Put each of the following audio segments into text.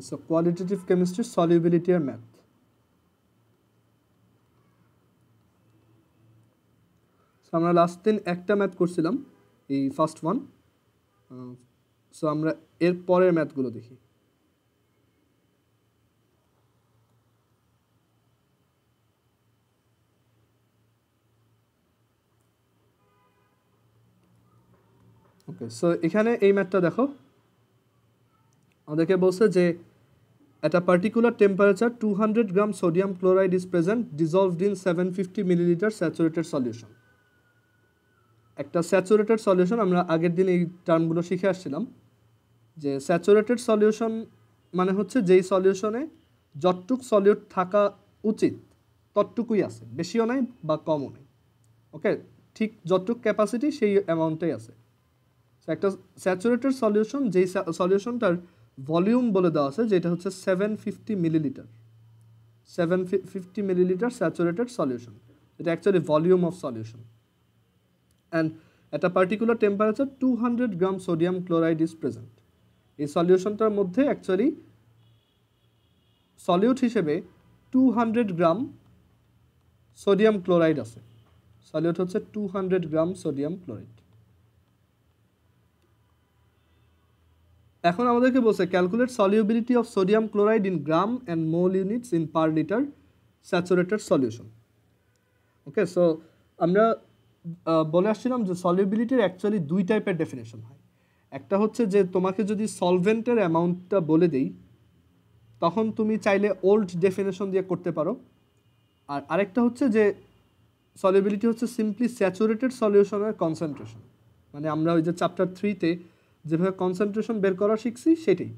So qualitative chemistry solubility আর math. আমরা last দিন একটা ম্যাথ করছিলাম, এই ফার্স্ট ওয়ান। সো আমরা এর পরের ম্যাথগুলো দেখি। ওকে, সো এখানে এই ম্যাথটা দেখো, আমাদেরকে বলছে যে at a particular temperature 200 gram sodium chloride is present dissolved in 750 milliliter saturated solution। একটা স্যাচুরেটেড সলিউশন, আমরা আগের দিন এই টার্মগুলো শিখে আসছিলাম যে স্যাচুরেটেড সলিউশন মানে হচ্ছে যেই সলিউশনে যতটুক সলিউট থাকা উচিত ততটুকুই আছে, বেশিও নাই বা কমও নেই। ওকে, ঠিক যতটুক ক্যাপাসিটি সেই অ্যামাউন্টটাই আছে। একটা স্যাচুরেটেড সলিউশন, যেই সলিউশনটার ভলিউম বলে দেওয়া আছে যেটা হচ্ছে 750 মিলিলিটার, 750 মিলিলিটার স্যাচুরেটেড সলিউশন, এটা actually volume of solution. And at a particular temperature 200 gram sodium chloride is present. এই সলিউশনটার মধ্যে অ্যাকচুয়ালি সলিউট হিসেবে 200 গ্রাম সোডিয়াম ক্লোরাইড আছে। সলিউট হচ্ছে 200 গ্রাম সোডিয়াম ক্লোরাইড। এখন আমাদেরকে বলছে calculate solubility of sodium chloride in gram and mole units in per litre saturated solution. Okay, so আমরা বলে আসছিলাম যে সলিউবিলিটির অ্যাকচুয়ালি দুই টাইপের ডেফিনেশন হয়। একটা হচ্ছে যে তোমাকে যদি সলভেন্টের অ্যামাউন্টটা বলে দেই তখন তুমি চাইলে ওল্ড ডেফিনেশন দিয়ে করতে পারো। আর আরেকটা হচ্ছে যে সলিউবিলিটি হচ্ছে সিম্পলি স্যাচুরেটেড সলিউশনের কনসেন্ট্রেশন, মানে আমরা ওই যে চ্যাপ্টার 3-তে যেভাবে কনসেন্ট্রেশন বের করা শিখছি সেটাই।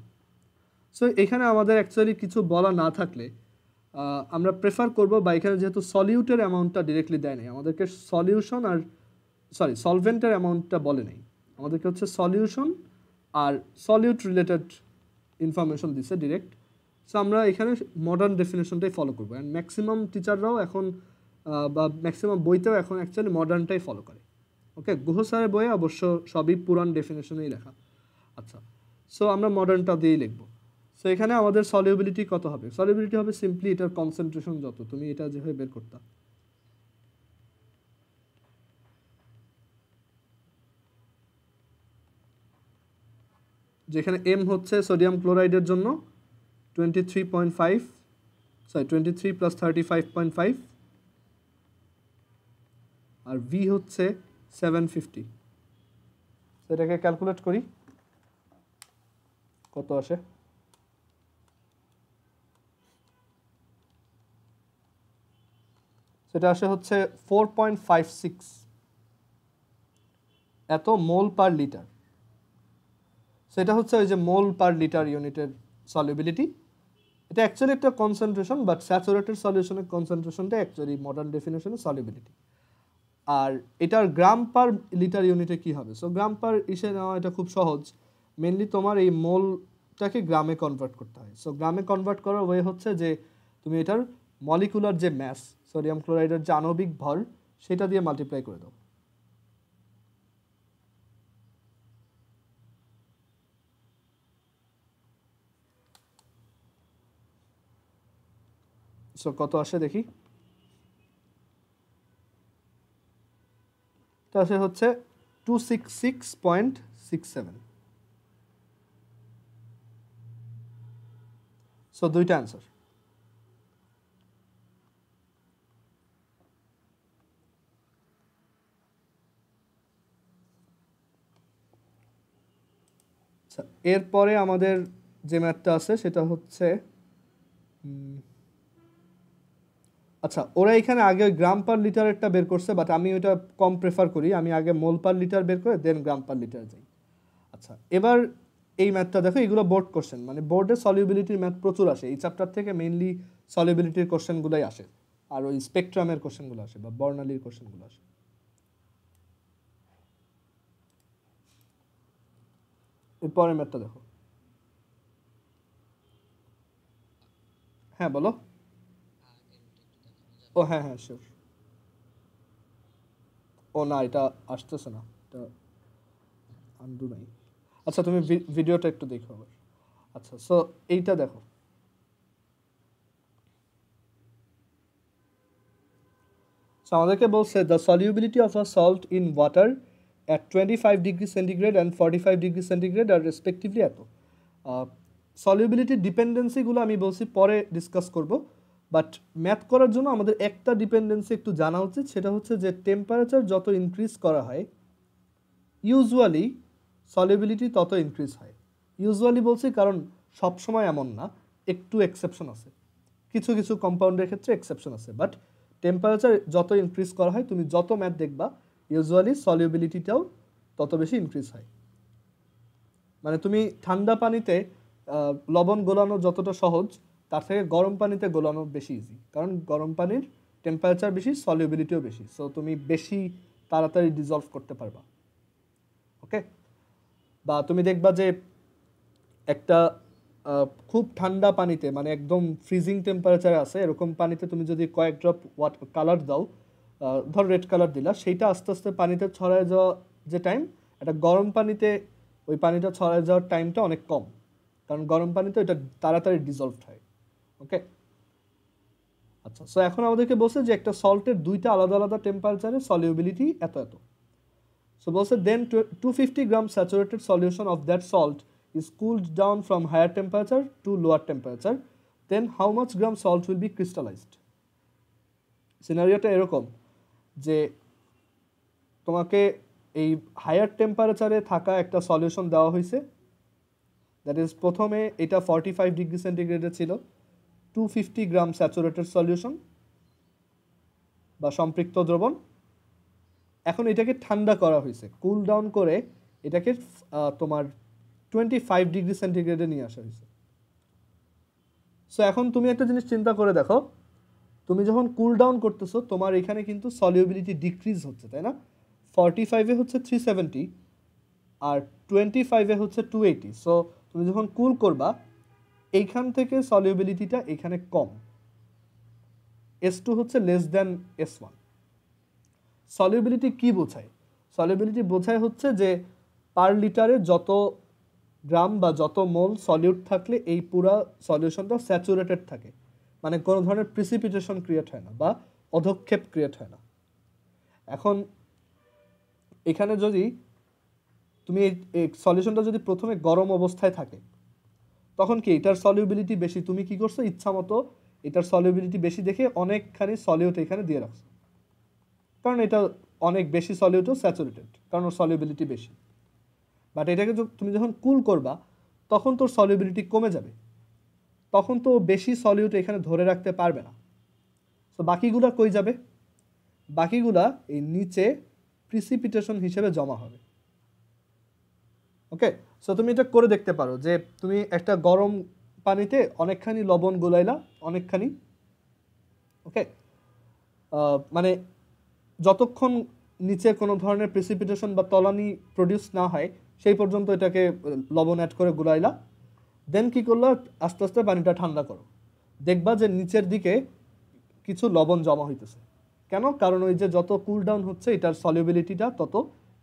সো এখানে আমাদের অ্যাকচুয়ালি কিছু বলা না থাকলে আমরা প্রেফার করব, বা এখানে যেহেতু সলিউটের অ্যামাউন্টটা ডিরেক্টলি দেয় নাই, আমাদেরকে সলিউশন আর সলভেন্টের অ্যামাউন্টটা বলে নাই, আমাদেরকে হচ্ছে সলিউশন আর সলিউট রিলেটেড ইনফরমেশন দিচ্ছে ডিরেক্ট। সো আমরা এখানে মডার্ন ডেফিনেশনটাই ফলো করবো। অ্যান্ড ম্যাক্সিমাম টিচাররাও এখন বা ম্যাক্সিমাম বইতেও এখন অ্যাকচুয়ালি মডার্নটাই ফলো করে। ওকে, গুহ স্যারের বইয়ে অবশ্য সবই পুরান ডেফিনেশনেই লেখা। আচ্ছা, সো আমরা মডার্নটা দিয়েই লিখবো। সো এখানে আমাদের সলিউবিলিটি কত হবে? সলিউবিলিটি হবে সিম্পলি এটার কনসেন্ট্রেশন যত, তুমি এটা যেভাবে বের করতা। যেখানে এম হচ্ছে সোডিয়াম ক্লোরাইডের জন্য 23.5, 23 + 35.5, আর ভি হচ্ছে 750। এটাকে ক্যালকুলেট করি, কত আসে। সেটা আসে হচ্ছে 4.56 এত মোল পার লিটার। সেটা হচ্ছে ওই যে মোল পার লিটার ইউনিটের সলিউবিলিটি। এটা অ্যাকচুয়ালি একটা কনসেন্ট্রেশন, বাট স্যাচুরেটেড সলিউশনের কনসেন্ট্রেশনটা অ্যাকচুয়ালি মডার্ন ডেফিনেশনের সলিউবিলিটি। আর এটার গ্রাম পার লিটার ইউনিটে কি হবে? সো গ্রাম পার ইসে নেওয়া এটা খুব সহজ, মেনলি তোমার এই মোলটাকে গ্রামে কনভার্ট করতে হয়। সো গ্রামে কনভার্ট করার ওয়ে হচ্ছে যে তুমি এটার মলিকুলার যে ম্যাস, সোডিয়াম ক্লোরাইডের যে আণবিক ভর, সেটা দিয়ে মাল্টিপ্লাই করে দাও। সো কত আসে দেখি। এটা আসে হচ্ছে 266.67। সো দুইটা অ্যান্সার। আচ্ছা, এরপরে আমাদের যে ম্যাথটা আছে সেটা হচ্ছে আচ্ছা, ওরা এখানে আগে গ্রাম পার লিটারেরটা বের করছে, বাট আমি ওইটা কম প্রেফার করি, আমি আগে মোল পার লিটার বের করে দেন গ্রাম পার লিটার যাই। আচ্ছা, এবার এই ম্যাথটা দেখো, এগুলো বোর্ড কোশ্চেন, মানে বোর্ডে সলিউবিলিটির ম্যাথ প্রচুর আসে। এই চ্যাপ্টার থেকে মেইনলি সলিউবিলিটির কোশ্চেনগুলোই আসে, আর ওই স্পেকট্রামের কোশ্চেনগুলো আসে বা বর্ণালীর কোশ্চেনগুলো আসে। এরপরের ম্যাথটা দেখো। হ্যাঁ বলো। ও হ্যাঁ হ্যাঁ শিওর। ও না, এটা আসতেছে না, এটা আনডু নাই। আচ্ছা, তুমি ভিডিওটা একটু দেখো আবার। আচ্ছা, সো এইটা দেখো, সো আমাদেরকে বলছে the solubility of a salt in water at 25 degree centigrade and 45 degree centigrade are respectively এত। সলিউবিলিটি ডিপেন্ডেন্সিগুলো আমি বলছি পরে ডিসকাস করব, বাট ম্যাথ করার জন্য আমাদের একটা ডিপেন্ডেন্সি একটু জানা উচিত, সেটা হচ্ছে যে টেম্পারেচার যত ইনক্রিজ করা হয় ইউজুয়ালি সলিউবিলিটি তত ইনক্রিজ হয়। ইউজুয়ালি বলছি কারণ সবসময় এমন না, একটু এক্সেপশন আছে, কিছু কিছু কম্পাউন্ডের ক্ষেত্রে এক্সেপশন আছে, বাট টেম্পারেচার যত ইনক্রিজ করা হয় তুমি যত ম্যাথ দেখবা ইউজুয়ালি সলিউবিলিটিটাও তত বেশি ইনক্রিজ হয়। মানে তুমি ঠান্ডা পানিতে লবণ গোলানো যতটা সহজ তার থেকে গরম পানিতে গোলানো বেশি ইজি, কারণ গরম পানির টেম্পারেচার বেশি, সলিউবিলিটিও বেশি, সো তুমি বেশি তাড়াতাড়ি ডিজলভ করতে পারবা। ওকে, বা তুমি দেখবা যে একটা খুব ঠান্ডা পানিতে, মানে একদম ফ্রিজিং টেম্পারেচারে আছে এরকম পানিতে তুমি যদি কয়েক ড্রপ কালার দাও, ধর রেড কালার দিলা, সেইটা আস্তে আস্তে পানিতে ছড়ায় যাওয়া যে টাইম, একটা গরম পানিতে ওই পানিটা ছড়ায় যাওয়ার টাইমটা অনেক কম, কারণ গরম পানিতে ওইটা তাড়াতাড়ি ডিজলভড হয়। ওকে, আচ্ছা, সো এখন আমাদেরকে বলছে যে একটা সল্টের দুইটা আলাদা আলাদা টেম্পারেচারে সলিউবিলিটি এত এত। সো বলছে then 250 gram saturated solution of that salt is cooled down from higher temperature to lower temperature, then how much gram salt will be crystallized? সিনারিওটা এরকম যে তোমাকে এই হায়ার টেম্পারেচারে থাকা একটা সলিউশন দেওয়া হয়েছে, দ্যাট ইজ প্রথমে এটা 45 ডিগ্রি সেন্টিগ্রেডে ছিল, 250 গ্রাম স্যাচুরেটেড সলিউশন বা সম্পৃক্ত দ্রবণ। এখন এটাকে ঠান্ডা করা হয়েছে, কুল ডাউন করে এটাকে তোমার 25 ডিগ্রি সেন্টিগ্রেডে নিয়ে আসা হয়েছে। সো এখন তুমি একটা জিনিস চিন্তা করে দেখো, তুমি যখন কুল ডাউন করতেছো তোমার এখানে কিন্তু সলিউবিলিটি ডিক্রিজ হচ্ছে, তাই না? 45-এ হচ্ছে 370 আর 25-এ হচ্ছে 280। সো তুমি যখন কুল করবা এইখান থেকে সলিউবিলিটিটা এখানে কম, S2 হচ্ছে লেস দ্যান S1। সলিউবিলিটি কি বোঝায়? সলিউবিলিটি বোঝায় হচ্ছে যে পার লিটারে যত গ্রাম বা যত মোল সলিউট থাকলে এই পুরো সলিউশনটা স্যাচুরেটেড থাকে, মানে কোনো ধরনের প্রিসিপিটেশন ক্রিয়েট হয় না বা অধক্ষেপ ক্রিয়েট হয় না। এখন এখানে যদি তুমি এই সলিউশনটা যদি প্রথমে গরম অবস্থায় থাকে তখন কি এটার সলিউবিলিটি বেশি, তুমি কি করছো ইচ্ছা মতো এটার সলিউবিলিটি বেশি দেখে অনেকখানি সলিউট এখানে দিয়ে রাখছো, কারণ এটা অনেক বেশি সলিউটও স্যাচুরেটেড, কারণ ওর সলিউবিলিটি বেশি। বাট এটাকে তুমি যখন কুল করবা তখন তোর সলিউবিলিটি কমে যাবে, তখন তো বেশি সলিউট এখানে ধরে রাখতে পারবে না। তো বাকিগুলা কই যাবে? বাকিগুলা এই নিচে প্রিসিপিটেশন হিসেবে জমা হবে। ওকে, সো তুমি এটা করে দেখতে পারো যে তুমি একটা গরম পানিতে অনেকখানি লবণ গোলাইলা, অনেকখানি, ওকে, মানে যতক্ষণ নিচে কোনো ধরনের প্রিসিপিটেশন বা তলানি প্রডিউস না হয় সেই পর্যন্ত এটাকে লবণ অ্যাড করে গুলাইলা, দেন কি করলো, আস্তে আস্তে পানিটা ঠান্ডা করো, দেখবা যে নিচের দিকে কিছু লবণ জমা হইতেছে। কেন? কারণ ওই যে যত কুল ডাউন হচ্ছে এটার সলিউবিলিটিটা তত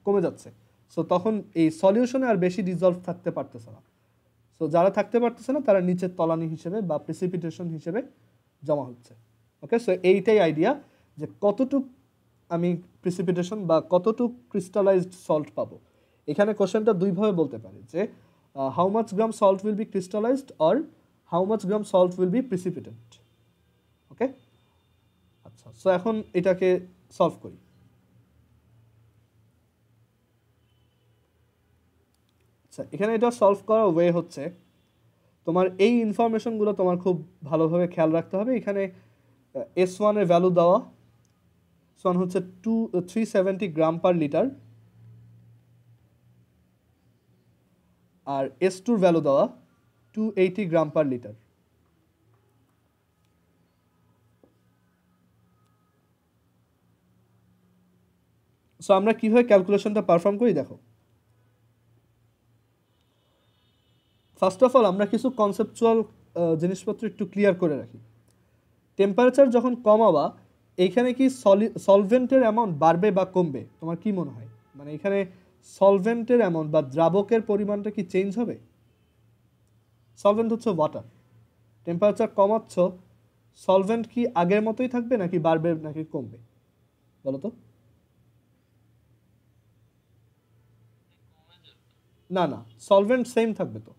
কমে যাচ্ছে, সো তখন এই সলিউশনে আর বেশি ডিজলভ থাকতে পারতেছে না। সো যারা থাকতে পারতেছে না তারা নিচের তলানি হিসেবে বা প্রিসিপিটেশন হিসেবে জমা হচ্ছে। ওকে, সো এইটাই আইডিয়া যে কতটুক আমি প্রিসিপিটেশন বা কতটুক ক্রিস্টালাইজড সল্ট পাবো। এখানে কোশ্চেনটা দুইভাবে বলতে পারে যে how much gram salt will be crystallized or how much gram salt will be precipitated. Okay, আচ্ছা, সো এখন এটাকে সলভ করি। আচ্ছা, এখানে এটা সলভ করার ওয়ে হচ্ছে তোমার এই ইনফরমেশনগুলো তোমার খুব ভালোভাবে খেয়াল রাখতে হবে। এখানে S1 এর ভ্যালু দেওয়া, S1 হচ্ছে 370 গ্রাম পার লিটার, আর S2 ভ্যালু দেওয়া 280 গ্রাম পার লিটার। সো আমরা কিভাবে ক্যালকুলেশনটা পারফর্ম করি দেখো। ফার্স্ট অফ অল আমরা কিছু কনসেপচুয়াল জিনিসপত্র একটু ক্লিয়ার করে রাখি। টেম্পারেচার যখন কমাবা এইখানে কি সলভেন্টের অ্যামাউন্ট বাড়বে বা কমবে? তোমার কি মনে হয়? মানে এখানে সলভেন্টের অ্যামাউন্ট বা দ্রাবকের পরিমাণটা কি চেঞ্জ হবে? সলভেন্ট হচ্ছে ওয়াটার। টেম্পারেচার কমাচ্ছ, সলভেন্ট কি আগের মতোই থাকবে নাকি বাড়বে নাকি কমবে বলো তো? না না, সলভেন্ট সেম থাকবে তো।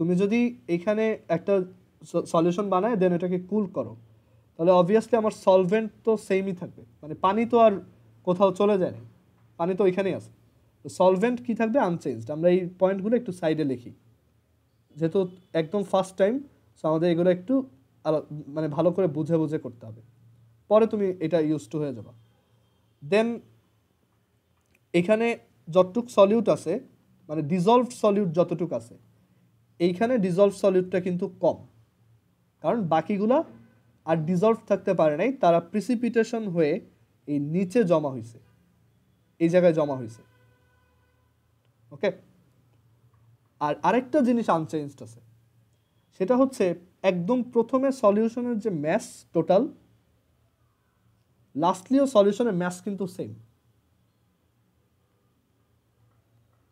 তুমি যদি এখানে একটা সলিউশন বানায় দেন এটাকে কুল করো, তাহলে অবভিয়াসলি আমার সলভেন্ট তো সেমই থাকবে, মানে পানি তো আর কোথাও চলে যায়নি, পানি তো ওইখানেই আছে। তো সলভেন্ট কি থাকবে? আনচেঞ্জড। আমরা এই পয়েন্টগুলো একটু সাইডে লিখি, যেহেতু একদম ফার্স্ট টাইম, সো আমাদের এগুলো একটু মানে ভালো করে বুঝে বুঝে করতে হবে, পরে তুমি এটা ইউজ টু হয়ে যাবা। দেন এখানে যতটুক সলিউট আছে, মানে ডিজলভড সলিউট যতটুক আছে, এইখানে ডিজলভ সলিউটটা কিন্তু কম, কারণ বাকিগুলা আর ডিজলভ থাকতে পারে নাই, তারা প্রিসিপিটেশন হয়ে এই নিচে জমা হয়েছে, এই জায়গায় জমা হয়েছে। ওকে, আর আরেকটা জিনিস আনচেঞ্জড আছে, সেটা হচ্ছে একদম প্রথমে সলিউশনের যে ম্যাস টোটাল, লাস্টলিও সলিউশনের ম্যাস কিন্তু same.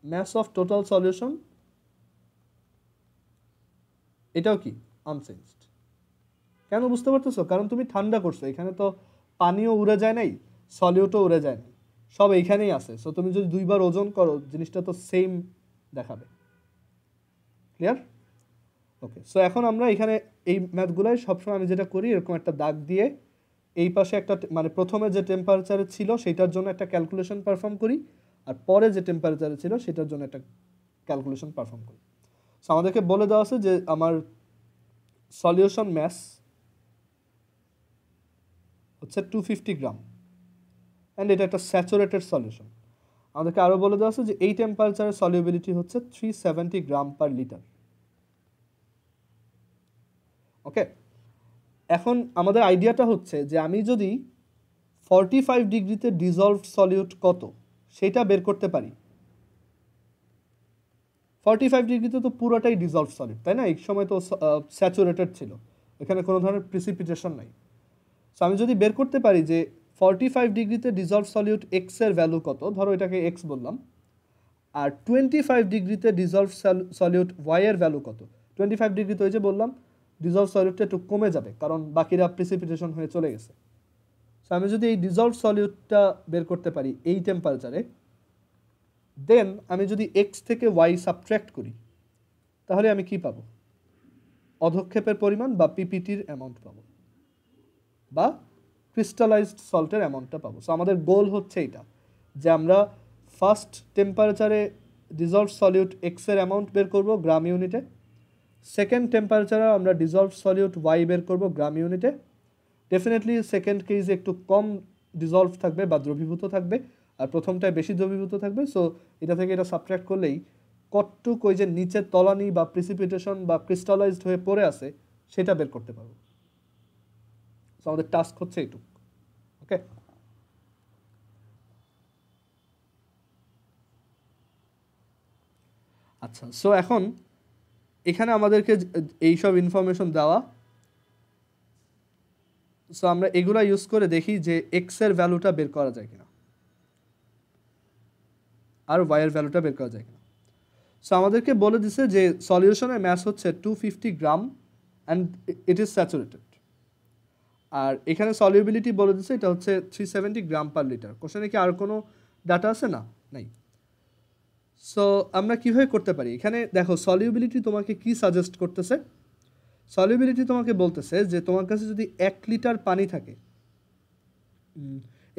Mass of total solution এটাও কি আনচেঞ্জড। কেন বুঝতে পারতেছো? কারণ তুমি ঠান্ডা করছো, এখানে তো পানিও উড়ে যায় নাই, সলিউটও উড়ে যায় নাই, সব এইখানেই আছে। সো তুমি যদি দুইবার ওজন করো জিনিসটা তো সেম দেখাবে। ক্লিয়ার? ওকে, সো এখন আমরা এখানে এই ম্যাথগুলাই সবসময় আমি যেটা করি, এরকম একটা দাগ দিয়ে এই পাশে একটা মানে প্রথমে যে টেম্পারেচারে ছিল সেটার জন্য একটা ক্যালকুলেশন পারফর্ম করি, আর পরে যে টেম্পারেচারে ছিল সেটার জন্য একটা ক্যালকুলেশন পারফর্ম করি। সো আমাদেরকে বলে দেওয়া আছে যে আমার সলিউশন ম্যাস হচ্ছে 250 গ্রাম, অ্যান্ড এটা একটা স্যাচুরেটেড সলিউশন। আমাদেরকে আরও বলে দেওয়া আছে যে এই টেম্পারেচারের সলিউবিলিটি হচ্ছে 370 গ্রাম পার লিটার। ওকে, এখন আমাদের আইডিয়াটা হচ্ছে যে আমি যদি 45 ডিগ্রিতে ডিজলভড সলিউট কত সেটা বের করতে পারি। 45 ডিগ্রিতে তো পুরোটাই ডিজলভ সলিড, তাই না? এই সময় তো স্যাচুরেটেড ছিল, এখানে কোনো ধরনের প্রিসিপিটেশন নাই। সো আমি যদি বের করতে পারি যে 45 ডিগ্রিতে ডিজলভ সলিউট এক্স এর ভ্যালু কত, ধরো এটাকে এক্স বললাম, আর 25 ডিগ্রিতে ডিজলভ সলিউট ওয়াই এর ভ্যালু কত। 25 ডিগ্রিতে ওই যে বললাম ডিজলভ সলিউটটা একটু কমে যাবে, কারণ বাকিরা প্রিসিপিটেশন হয়ে চলে গেছে। সো আমি যদি এই ডিজলভ সলিউটটা বের করতে পারি এই টেম্পারেচারে, দেন আমি যদি এক্স থেকে ওয়াই সাবট্র্যাক্ট করি, তাহলে আমি কি পাবো? অধক্ষেপের পরিমাণ বা পিপিটির অ্যামাউন্ট পাবো, বা ক্রিস্টালাইজড সল্টের অ্যামাউন্টটা পাবো। সো আমাদের গোল হচ্ছে এটা, যে আমরা ফার্স্ট টেম্পারেচারে ডিজলভ সলিউট এক্স এর অ্যামাউন্ট বের করব গ্রাম ইউনিটে, সেকেন্ড টেম্পারেচারে আমরা ডিজলভ সলিউট ওয়াই বের করব গ্রাম ইউনিটে। ডেফিনেটলি সেকেন্ড কেসে একটু কম ডিজলভ থাকবে বা দ্রবীভূত থাকবে, আর প্রথমটায় বেশি দ্রবীভূত থাকবে। সো এটা থেকে এটা সাবট্র্যাক্ট করলেই কতটুক ওই যে নিচের তলানি বা প্রিসিপিটেশন বা ক্রিস্টালাইজড হয়ে পড়ে আছে সেটা বের করতে পারবো। সো আমাদের টাস্ক হচ্ছে এইটুকু। ওকে, আচ্ছা, সো এখন এখানে আমাদেরকে এইসব ইনফরমেশন দেওয়া, সো আমরা এগুলা ইউজ করে দেখি যে এক্স এর ভ্যালুটা বের করা যায় কিনা আর ওয়াই এর ভ্যালুটা বের করা যায় কিনা। সো আমাদেরকে বলে দিছে যে সলিউশনের ম্যাস হচ্ছে 250 গ্রাম অ্যান্ড ইট ইজ স্যাচুরেটেড, আর এখানে সলিউবিলিটি বলে দিচ্ছে এটা হচ্ছে 370 গ্রাম পার লিটার। কোশ্চেনে কি আর কোনো ডাটা আছে? না, নাই। সো আমরা কীভাবে করতে পারি? এখানে দেখো সলিউবিলিটি তোমাকে কি সাজেস্ট করতেছে। সলিউবিলিটি তোমাকে বলতেছে যে তোমার কাছে যদি 1 লিটার পানি থাকে,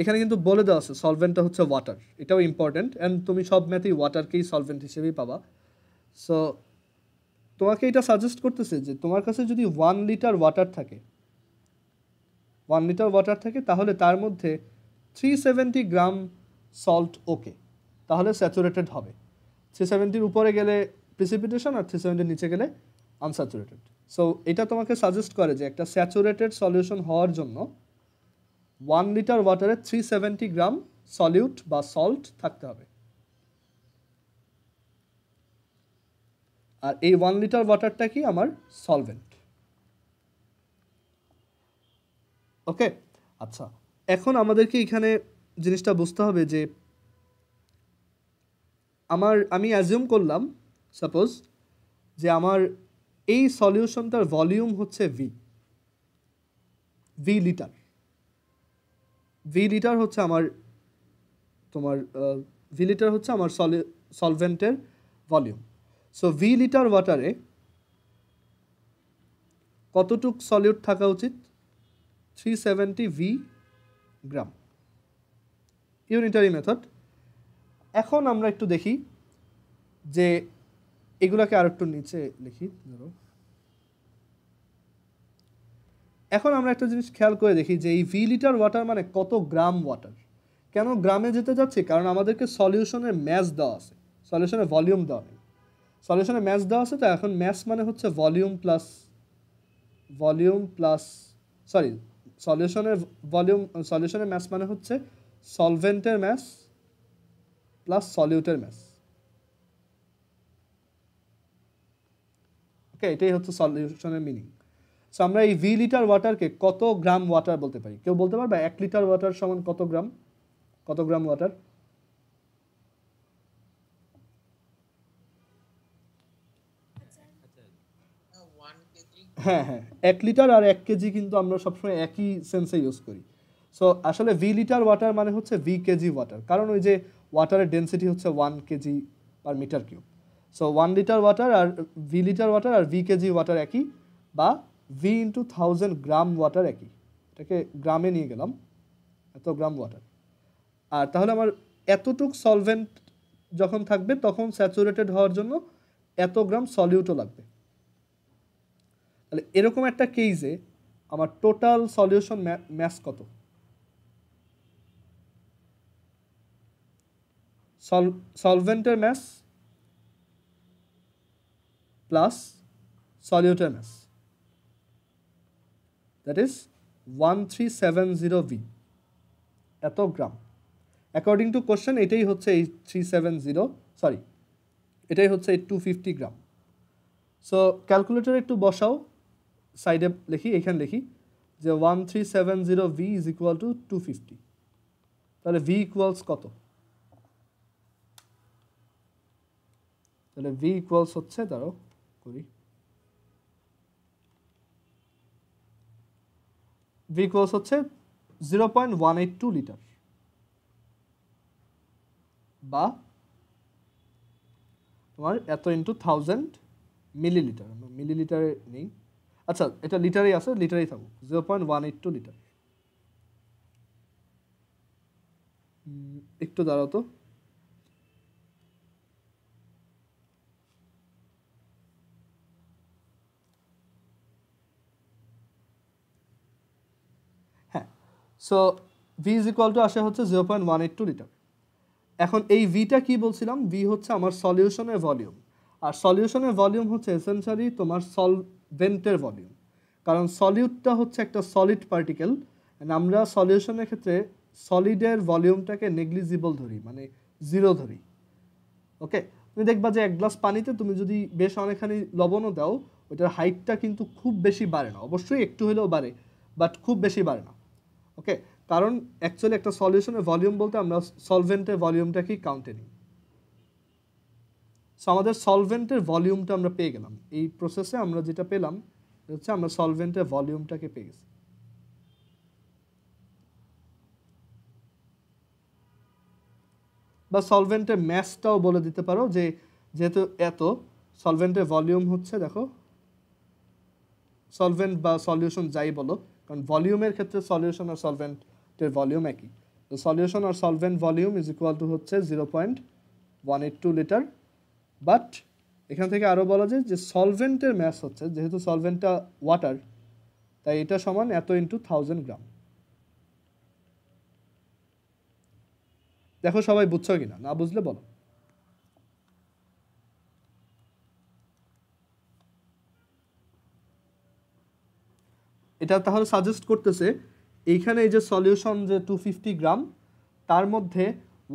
এখানে কিন্তু বলে দেওয়া আছে সলভেন্টটা হচ্ছে ওয়াটার, এটাও ইম্পর্ট্যান্ট, অ্যান্ড তুমি সব ম্যাথেই ওয়াটারকেই সলভেন্ট হিসেবেই পাবা। সো তোমাকে এটা সাজেস্ট করতেছে যে তোমার কাছে যদি 1 লিটার ওয়াটার থাকে, 1 লিটার ওয়াটার থাকে, তাহলে তার মধ্যে 370 গ্রাম সল্ট ওকে, তাহলে স্যাচুরেটেড হবে। 370-র উপরে গেলে প্রিসিপিটেশন, আর 370-র নিচে গেলে আনস্যাচুরেটেড। সো এটা তোমাকে সাজেস্ট করে যে একটা স্যাচুরেটেড সলিউশন হওয়ার জন্য 1 লিটার ওয়াটারে 370 গ্রাম সলিউট বা সল্ট থাকতে হবে। আর এই 1 লিটার ওয়াটারটা কি আমার সলভেন্ট। ওকে, আচ্ছা, এখন আমাদেরকে এখানে জিনিসটা বুঝতে হবে যে আমি অ্যাজিউম করলাম সাপোজ যে আমার এই সলিউশনটার ভলিউম হচ্ছে ভি লিটার। ভি লিটার হচ্ছে আমার তোমার ভি লিটার হচ্ছে আমার সলভেন্টের ভলিউম। সো ভি লিটার ওয়াটারে কতটুক সলিউট থাকা উচিত? 370 ভি গ্রাম, ইউনিটারি মেথড। এখন আমরা একটু দেখি যে এগুলাকে আর একটু নিচে লিখি। ধরো এখন আমরা একটা জিনিস খেয়াল করে দেখি যে এই ভি লিটার ওয়াটার মানে কত গ্রাম ওয়াটার। কেন গ্রামে যেতে যাচ্ছি? কারণ আমাদেরকে সলিউশনের ম্যাস দেওয়া আছে, সলিউশনের ভলিউম দেওয়া নেই। সলিউশনের ম্যাস দেওয়া আছে, তো এখন ম্যাস মানে হচ্ছে ভলিউম প্লাস সরি, সলিউশনের ম্যাস মানে হচ্ছে সলভেন্টের ম্যাস প্লাস সলিউটের ম্যাস। ওকে, এটাই হচ্ছে সলিউশনের মিনিং। সো আমরা এই ভি লিটার ওয়াটারকে কত গ্রাম ওয়াটার বলতে পারি? কেউ বলতে পারবে 1 লিটার ওয়াটার সমান কত গ্রাম? কত গ্রাম ওয়াটার? হ্যাঁ হ্যাঁ, 1 লিটার আর 1 কেজি কিন্তু আমরা সবসময় একই সেন্সে ইউজ করি। সো আসলে ভি লিটার ওয়াটার মানে হচ্ছে ভি কেজি ওয়াটার, কারণ ওই যে ওয়াটারের ডেন্সিটি হচ্ছে 1 KG per meter cube. So 1 litre water আর ভি লিটার ওয়াটার আর ভি কেজি ওয়াটার একই, বা ভি ইন্টু 1000 গ্রাম ওয়াটার একই। এটাকে গ্রামে নিয়ে গেলাম, এত গ্রাম ওয়াটার। আর তাহলে আমার এতটুক সলভেন্ট যখন থাকবে তখন স্যাচুরেটেড হওয়ার জন্য এত গ্রাম সলিউটও লাগবে। তাহলে এরকম একটা কেসে আমার টোটাল সলিউশন ম্যাস কত? সলভেন্টের ম্যাস প্লাস সলিউটের ম্যাস, দ্যাট ইজ 1370 ভি, এত গ্রাম। অ্যাকর্ডিং টু কোশ্চেন এটাই হচ্ছে এই 370, সরি এটাই হচ্ছে এই 250 গ্রাম। সো ক্যালকুলেটর একটু বসাও, সাইডে লিখি, এখানে লিখি যে 1370 ভি ইজ ইকুয়াল টু 250। তাহলে ভি ইকুয়ালস কত? তাহলে ভি ইকুয়ালস হচ্ছে, দাঁড়াও করি, ভি ইকুয়ালস হচ্ছে 0.182 লিটার, বা তোমার এত ইন্টু 1000 মিলিলিটার। মিলিলিটারে নেই, আচ্ছা এটা লিটারেই আছে, লিটারেই থাকুক, 0.182 লিটার। একটু দাঁড়াও তো, হ্যাঁ। So V is equal two আসে হচ্ছে 0.182 লিটার। এখন এই ভিটা কি বলছিলাম? ভি হচ্ছে আমার সলিউশনের ভলিউম, আর সলিউশনের ভলিউম হচ্ছে এসেনশিয়ালি তোমার সলভেন্টের ভলিউম, কারণ সলিউটটা হচ্ছে একটা সলিড পার্টিকেল। আমরা সলিউশনের ক্ষেত্রে সলিডের ভলিউমটাকে নেগলিজিবল ধরি, মানে জিরো ধরি। ওকে, তুমি দেখবা যে 1 গ্লাস পানিতে তুমি যদি বেশ অনেকখানি লবণও দাও, ওইটার হাইটটা কিন্তু খুব বেশি বাড়ে না, অবশ্যই একটু হলেও বাড়ে, বাট খুব বেশি বাড়ে না। ওকে, কারণ অ্যাকচুয়ালি একটা সলিউশনের ভলিউম বলতে আমরা সলভেন্টের ভলিউমটাকেই কাউন্টে নিই। সো আমাদের সলভেন্টের ভলিউমটা আমরা পেয়ে গেলাম, এই প্রসেসে আমরা যেটা পেলাম হচ্ছে আমরা সলভেন্টের ভলিউমটাকে পেয়ে গেছি। বা সলভেন্টের ম্যাসটাও বলে দিতে পারো, যে যেহেতু এত সলভেন্টের ভলিউম হচ্ছে, দেখো সলভেন্ট বা সলিউশন যাই বলো, কারণ ভলিউমের ক্ষেত্রে সলিউশন আর সলভেন্টের ভলিউম একই। তো সলিউশন আর solvent volume is equal to হচ্ছে 0.182 লিটার। বাট এখান থেকে আরও বলা যায় যে সলভেন্টের ম্যাস হচ্ছে, যেহেতু সলভেন্টটা ওয়াটার, তাই এটা সমান এত ইন্টু 1000 গ্রাম। দেখো সবাই বুঝছো কিনা, না বুঝলে বলো। এটা তাহলে সাজেস্ট করতেছে এইখানে এই যে সলিউশন যে 250 গ্রাম, তার মধ্যে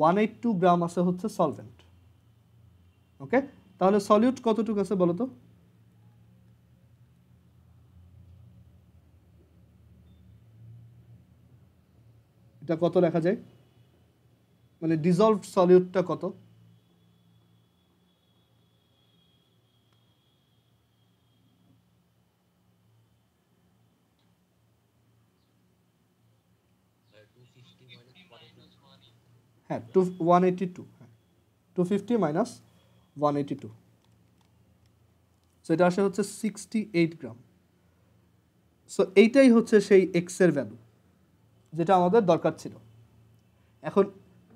182 গ্রাম আছে হচ্ছে সলভেন্ট। ওকে, তাহলে সলিউট কতটুকু আছে বলো তো? এটা কত লেখা যায়, মানে ডিজলভড সলিউটটা কত? হ্যাঁ 182, হ্যাঁ 250 মাইনাস 182, সো এটা আসে হচ্ছে 68 গ্রাম। সো এইটাই হচ্ছে সেই এক্সের ভ্যালু যেটা আমাদের দরকার ছিল। এখন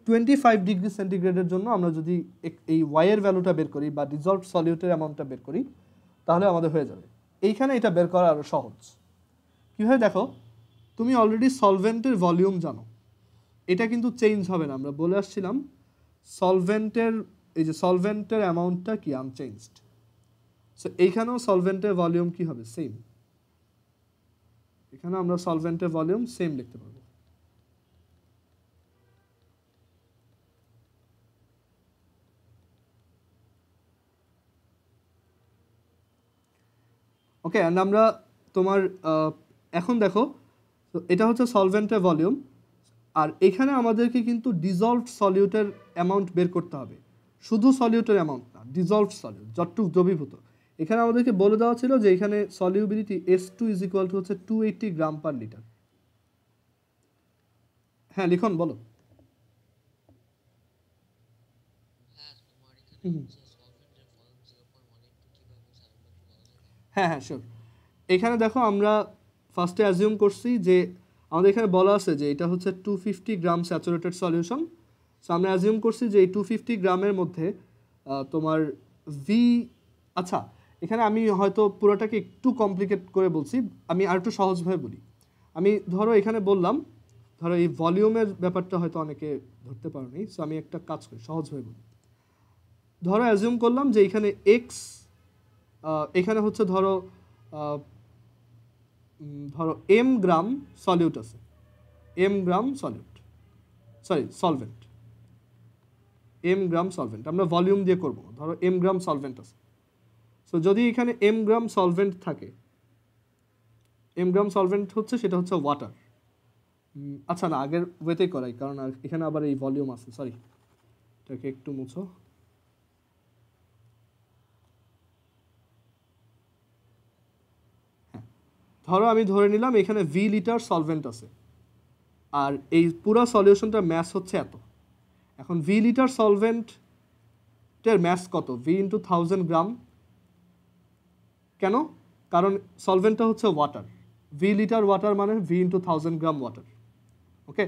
25 ডিগ্রি সেন্টিগ্রেডের জন্য আমরা যদি এই ওয়াইয়ের ভ্যালুটা বের করি বা ডিজলভ সলিউটের অ্যামাউন্টটা বের করি তাহলে আমাদের হয়ে যাবে। এইখানে এটা বের করা আরও সহজ। কীভাবে দেখো, তুমি অলরেডি সলভেন্টের ভলিউম জানো, এটা কিন্তু চেঞ্জ হবে না। আমরা বলে আসছিলাম সলভেন্টের এই যে সলভেন্টের অ্যামাউন্টটা কি আনচেঞ্জড। সো এইখানেও সলভেন্টের ভলিউম কি হবে, সেম। এখানে আমরা সলভেন্টের ভলিউম সেম লিখতে পারবো। ওকে, অ্যান্ড আমরা তোমার এখন দেখো এটা হচ্ছে সলভেন্টের ভলিউম, আর এখানে আমাদেরকে কিন্তু ডিজলভড সলিউটের অ্যামাউন্ট বের করতে হবে, শুধু সলিউটের অ্যামাউন্ট না, ডিজলভড সলিউট যতটুকু দ্রবীভূত। এখানে আমাদেরকে বলে দেওয়া ছিল যে এখানে solubility S2 is equal to হচ্ছে 280 গ্রাম পার লিটার। হ্যাঁ লিখন বলো। হ্যাঁ হ্যাঁ শিওর। এখানে দেখো আমরা ফার্স্টে অ্যাজিউম করছি যে আমাদের এখানে বলা আছে যে এটা হচ্ছে 250 গ্রাম স্যাচুরেটেড সলিউশন। সো আমরা অ্যাজিউম করছি যে এই 250 গ্রামের মধ্যে তোমার ভি, আচ্ছা এখানে আমি হয়তো পুরোটাকে একটু কমপ্লিকেট করে বলছি, আমি আর একটু সহজভাবে বলি। আমি ধরো এখানে বললাম, ধরো এই ভলিউমের ব্যাপারটা হয়তো অনেকে ধরতে পারেনি, সো আমি একটা কাজ করি সহজভাবে বলি। ধরো অ্যাজিউম করলাম যে এখানে এক্স, এখানে হচ্ছে ধরো ধরো এম গ্রাম সলিউট আছে, M gram solute, sorry solvent, M gram solvent আমরা ভলিউম দিয়ে করব। ধরো এম গ্রাম সলভেন্ট আছে। সো যদি এখানে এম গ্রাম সলভেন্ট থাকে, এম গ্রাম সলভেন্ট হচ্ছে সেটা হচ্ছে ওয়াটার। আচ্ছা না, আগের ওয়েতেই করাই, কারণ এখানে আবার এই ভলিউম আছে, সরি এটাকে একটু মুছো। হ্যাঁ, ধরো আমি ধরে নিলাম এখানে ভি লিটার সলভেন্ট আছে, আর এই পুরো সলিউশনটার ম্যাস হচ্ছে এত। এখন ভি লিটার সলভেন্টের ম্যাস কত, ভি ইন্টু 1000 গ্রাম। কেন? কারণ সলভেন্টটা হচ্ছে ওয়াটার, ভি লিটার ওয়াটার মানে ভি ইন্টু 1000 গ্রাম ওয়াটার। ওকে,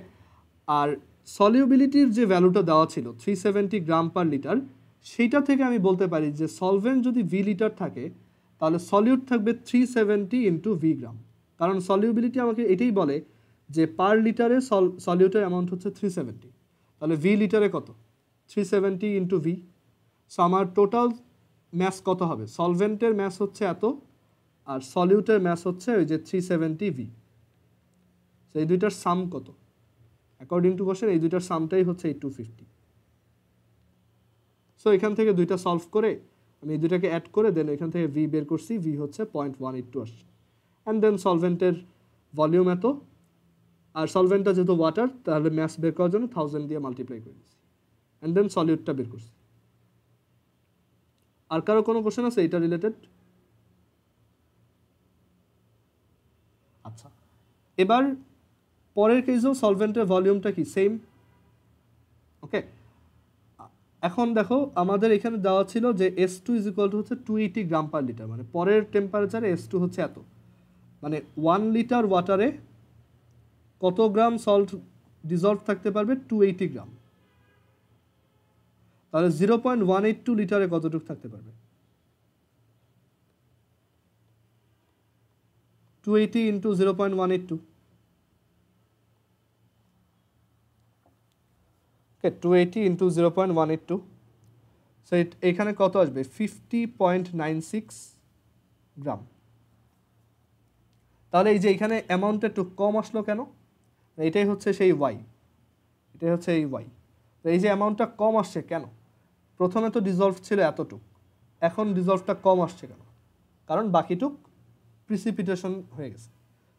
আর সলিউবিলিটির যে ভ্যালুটা দেওয়া ছিল 370 গ্রাম পার লিটার, সেইটা থেকে আমি বলতে পারি যে সলভেন্ট যদি ভি লিটার থাকে তাহলে সলিউট থাকবে 370 ইন্টু ভি গ্রাম। কারণ সলিউবিলিটি আমাকে এটাই বলে যে পার লিটারে সলিউটের অ্যামাউন্ট হচ্ছে 370, তাহলে ভি লিটারে কত, 370 ইন্টু ভি। সো আমার টোটাল ম্যাস কত হবে, সলভেন্টের ম্যাস হচ্ছে এত, আর সলিউটের ম্যাস হচ্ছে ওই যে 370 ভি। সো এই দুইটার সাম কত, অ্যাকর্ডিং টু কোশ্চেন এই দুইটার সামটাই হচ্ছে এই 250। সো এখান থেকে দুইটা সলভ করে আমি এই দুইটাকে অ্যাড করে দেন এখান থেকে ভি বের করছি, ভি হচ্ছে 0.182 আসছে। অ্যান্ড দেন সলভেন্টের ভলিউম এত, আর সলভেন্টটা যেহেতু ওয়াটার তাহলে ম্যাস বের করার জন্য 1000 দিয়ে মাল্টিপ্লাই করে দিচ্ছি, অ্যান্ড দেন সলিউটটা বের করছি। আর কারো কোনো কোশ্চেন আছে এটা রিলেটেড? আচ্ছা, এবার পরের কেসেও সলভেন্টের ভলিউমটা কি সেম। ওকে, এখন দেখো আমাদের এখানে দেওয়া ছিল যে S2 ইজ ইকুয়াল টু হচ্ছে 280 গ্রাম পার লিটার, মানে পরের টেম্পারেচারে S2 হচ্ছে এত, মানে 1 লিটার ওয়াটারে কত গ্রাম সল্ট ডিজলভ থাকতে পারবে, 280 গ্রাম। তাহলে 0.182 লিটারে কতটুকু থাকতে পারবে, 280 ইন্টু 0.182, ওকে 280 ইন্টু 0.182, সো এখানে কত আসবে, 50.96 গ্রাম। তাহলে এই যে এখানে অ্যামাউন্টটা একটু কম আসলো কেন, এটাই হচ্ছে সেই ওয়াই, এটাই হচ্ছে এই ওয়াই। তো এই যে অ্যামাউন্টটা কম আসছে কেন, প্রথমে তো ডিজলভ ছিল এতটুক, এখন ডিজলভটা কম আসছে কেন, কারণ বাকিটুক প্রিসিপিটেশন হয়ে গেছে।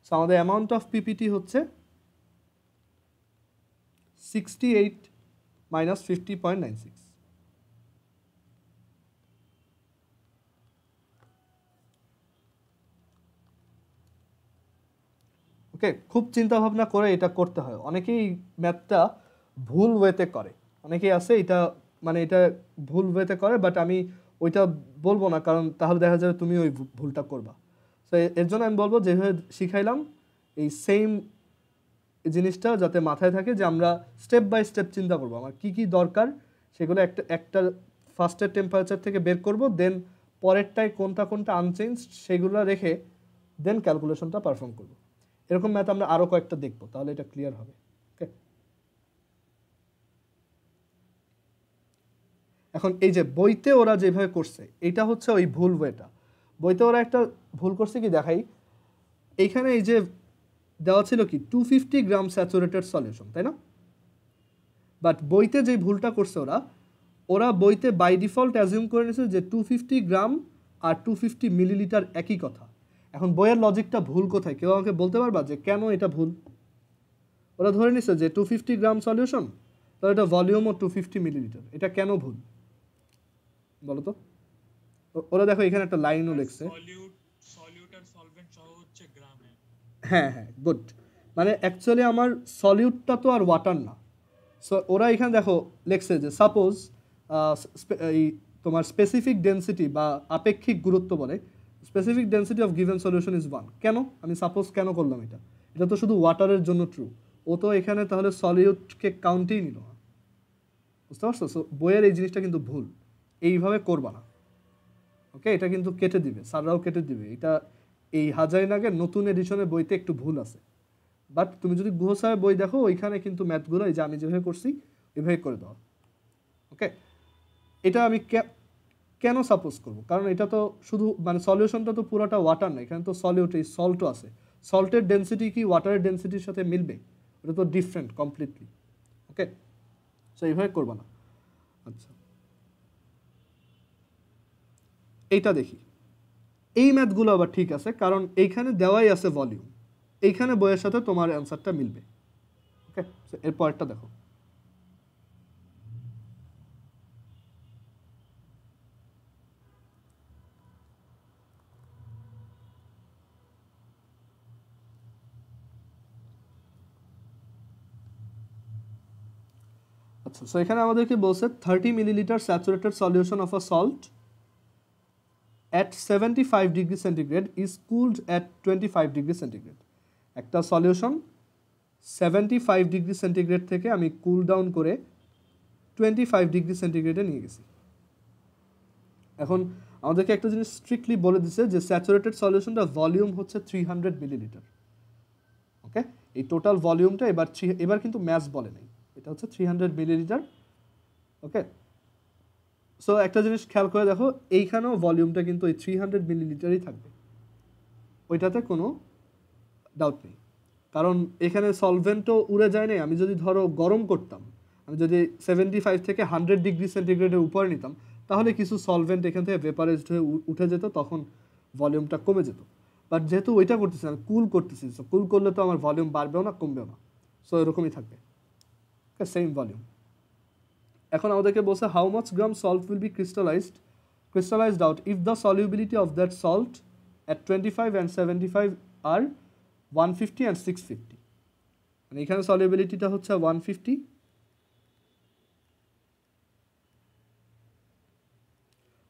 সো আমাদের অ্যামাউন্ট অফ পিপিটি হচ্ছে 68 মাইনাস 50.96। ওকে, খুব চিন্তা ভাবনা করে এটা করতে হয়। অনেকেই ম্যাথটা ভুল ওয়েতে করে, অনেকেই আছে এটা মানে এটা ভুল ওয়েতে করে, বাট আমি ওইটা বলবো না, কারণ তাহলে দেখা যাবে তুমি ওই ভুলটা করবা। তো এর জন্য আমি বলবো যেভাবে শিখাইলাম এই সেম জিনিসটা যাতে মাথায় থাকে, যে আমরা স্টেপ বাই স্টেপ চিন্তা করবো আমার কী কী দরকার, সেগুলো একটা একটা ফার্স্টের টেম্পারেচার থেকে বের করব, দেন পরেরটায় কোনটা কোনটা আনচেঞ্জ সেগুলো রেখে দেন ক্যালকুলেশনটা পারফর্ম করব। এরকম ম্যাথ আমরা আরও কয়েকটা দেখবো, তাহলে এটা ক্লিয়ার হবে। ওকে, এখন এই যে বইতে ওরা যেভাবে করছে এটা হচ্ছে ওই ভুল ওয়েটা। বইতে ওরা একটা ভুল করছে কি দেখাই, এইখানে এই যে দেওয়া ছিল কি 250 গ্রাম স্যাচুরেটেড সলিউশন, তাই না? বাট বইতে যে ভুলটা করছে ওরা ওরা বইতে বাই ডিফল্ট অ্যাজিউম করে নিয়েছে যে 250 গ্রাম আর 250 মিলিলিটার একই কথা। এখন বইয়ের লজিকটা ভুল কোথায়, কেউ আমাকে বলতে পারবা যে কেন এটা ভুল? ওরা ধরে নিছে যে 250 গ্রাম সলিউশন, তাহলে এটা ভলিউমও 250 মিলিলিটার, এটা কেন ভুল বলো তো? ওরা দেখো এখানে একটা লাইনও লিখছে, হ্যাঁ হ্যাঁ গুড, মানে অ্যাকচুয়ালি আমার সলিউটটা তো আর ওয়াটার না। সো ওরা এখানে দেখো লিখছে যে সাপোজ এই তোমার স্পেসিফিক ডেন্সিটি বা আপেক্ষিক গুরুত্ব বলে specific density of given solution is 1। কেন আমি সাপোজ কেন করলাম এটা? এটা তো শুধু ওয়াটারের জন্য ট্রু, ও তো এখানে তাহলে সলিউটকে কাউন্টেই নিল না, বুঝতে পারছো? সো বইয়ের এই জিনিসটা কিন্তু ভুল, এইভাবে করবা না। ওকে, এটা কিন্তু কেটে দিবে, স্যাররাও কেটে দিবে এটা। এই হাজারিনাগের নতুন এডিশনের বইতে একটু ভুল আছে, বাট তুমি যদি গুহ স্যারের বই দেখো ওইখানে কিন্তু ম্যাথগুলো এই যে আমি যেভাবে করছি এভাবে করে দেওয়া। ওকে, এটা আমি কেন সাপোজ করব? কারণ এটা তো শুধু মানে সলিউশনটা তো পুরোটা ওয়াটার না, এখানে তো সলিউট এই সল্টও আছে। সল্টের ডেন্সিটি কি ওয়াটারের ডেন্সিটির সাথে মিলবে? ওটা তো ডিফারেন্ট কমপ্লিটলি। ওকে, সো এইভাবে করবা না। আচ্ছা, এইটা দেখি, এই ম্যাথগুলো আবার ঠিক আছে, কারণ এইখানে দেওয়াই আছে ভলিউম, এইখানে বইয়ের সাথে তোমার অ্যান্সারটা মিলবে। ওকে, এরপরটা দেখো। আচ্ছা, সো এখানে আমাদেরকে বলছে 30 millilitre saturated solution of a salt at 75 degree centigrade is cooled at 25 degree centigrade. একটা সলিউশন 75 ডিগ্রি সেন্টিগ্রেড থেকে আমি কুল ডাউন করে 25 ডিগ্রি সেন্টিগ্রেডে নিয়ে গেছি। এখন আমাদেরকে একটা জিনিস স্ট্রিক্টলি বলে দিছে যে স্যাচুরেটেড সলিউশনটা ভলিউম হচ্ছে 300 মিলিলিটার। ওকে, এই টোটাল ভলিউমটা এবার কিন্তু ম্যাস বলে নাই, এটা হচ্ছে 300 মিলিলিটার। ওকে, সো একটা জিনিস খেয়াল করে দেখো, এইখানেও ভলিউমটা কিন্তু এই 300 মিলিলিটারই থাকবে, ওইটাতে কোনো ডাউট নেই, কারণ এখানে সলভেন্টও উড়ে যায় নাই। আমি যদি ধরো গরম করতাম, আমি যদি 75 থেকে 100 ডিগ্রি সেন্টিগ্রেডের উপরে নিতাম, তাহলে কিছু সলভেন্ট এখান থেকে ভেপারাইজড হয়ে উঠে যেত, তখন ভলিউমটা কমে যেত। বাট যেহেতু ওইটা করতেছি আমি কুল করতেছি, সো কুল করলে তো আমার ভলিউম বাড়বেও না কমবেও না, সো এরকমই থাকবে, সেম ভলিউম। এখন আমাদেরকে বলছে how much gram salt will B crystallized out if the solubility of that salt at 25 and 75 are 150 and 650। মানে এখানে সলিবিলিটিটা হচ্ছে 150,